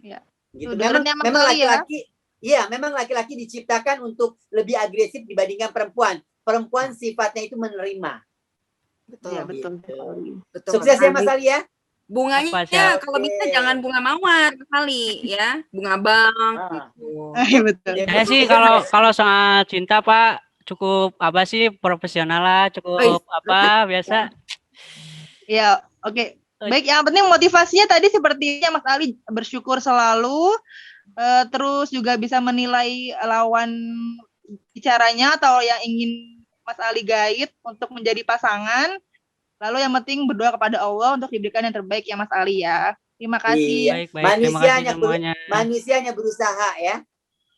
Ya. Gitu. Beneran ya, Mas Ali ya? laki-laki, iya, memang laki-laki diciptakan untuk lebih agresif dibandingkan perempuan. Perempuan sifatnya itu menerima. Betul. Iya, betul. Betul. Sukses ya Mas Ali ya. Bunganya Apa sih? kalau bisa jangan bunga mawar kali ya, bunga bang gitu. Betul. Saya sih kalau soal cinta, Pak, cukup apa sih profesional lah, cukup apa biasa. Ya, oke. Baik, yang penting motivasinya tadi sepertinya Mas Ali bersyukur selalu, terus juga bisa menilai lawan bicaranya atau yang ingin Mas Ali guide untuk menjadi pasangan. Lalu yang penting berdoa kepada Allah untuk diberikan yang terbaik ya Mas Ali ya. Terima kasih. Iya. Baik, terima kasih semuanya. Manusianya berusaha ya.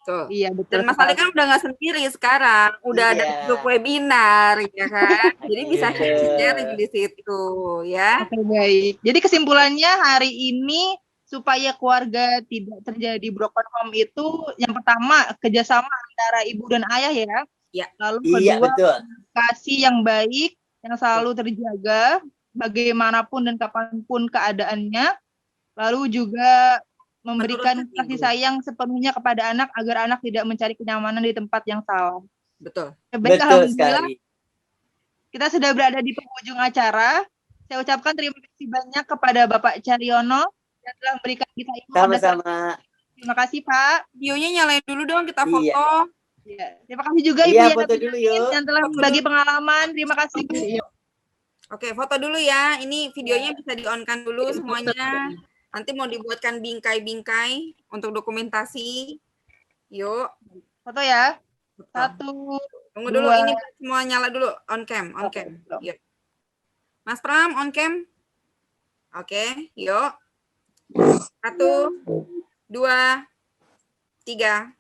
Tuh. Iya, betul. Dan Mas Ali kan udah nggak sendiri sekarang, udah ada grup webinar ya kan. Jadi bisa sharing di situ ya. Oke, baik. Jadi kesimpulannya hari ini supaya keluarga tidak terjadi broken home itu yang pertama kerjasama antara ibu dan ayah ya. Ya. Lalu Iya, kedua betul. kasih yang baik yang selalu terjaga bagaimanapun dan kapanpun keadaannya. Lalu juga memberikan kasih sayang sepenuhnya kepada anak agar anak tidak mencari kenyamanan di tempat yang salah. Betul. Baik, Betul alhamdulillah sekali. kita sudah berada di penghujung acara. Saya ucapkan terima kasih banyak kepada Bapak Caryono yang telah memberikan kita ilmu. Sama-sama. Terima kasih Pak. Videonya nyalain dulu dong, kita foto. Iya. Ya, terima kasih juga Ibu Iya, Yana foto dulu yuk. yang telah berbagi pengalaman. Terima kasih Bu. Oke, foto dulu ya. Ini videonya bisa di-on-kan dulu semuanya. Nanti mau dibuatkan bingkai-bingkai untuk dokumentasi. Yuk. Foto ya. Betul. 1, Tunggu dulu, 2. ini semua nyala dulu. On cam, on cam. Yuk. Mas Pram, on cam. Oke, yuk. 1, 2, 3.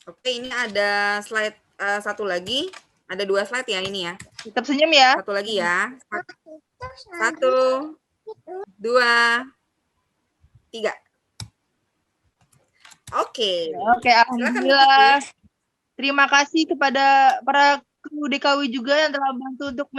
Oke, ini ada slide satu lagi. Ada 2 slide ya ini ya. Tetap senyum ya. Satu lagi ya. 1, 2, 3. Oke. Oke, alhamdulillah. Terima kasih kepada para kru DKW juga yang telah membantu untuk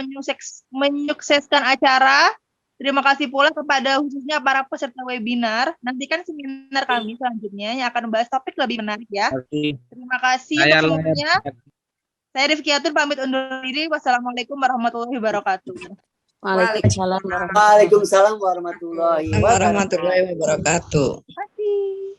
menyukseskan acara. Terima kasih pula kepada khususnya para peserta webinar. Nantikan seminar kami selanjutnya yang akan membahas topik lebih menarik ya. Terima kasih untuk semuanya. Saya Rifkiatun pamit undur diri. Wassalamualaikum warahmatullahi wabarakatuh. Waalaikumsalam warahmatullahi wabarakatuh. Terima kasih.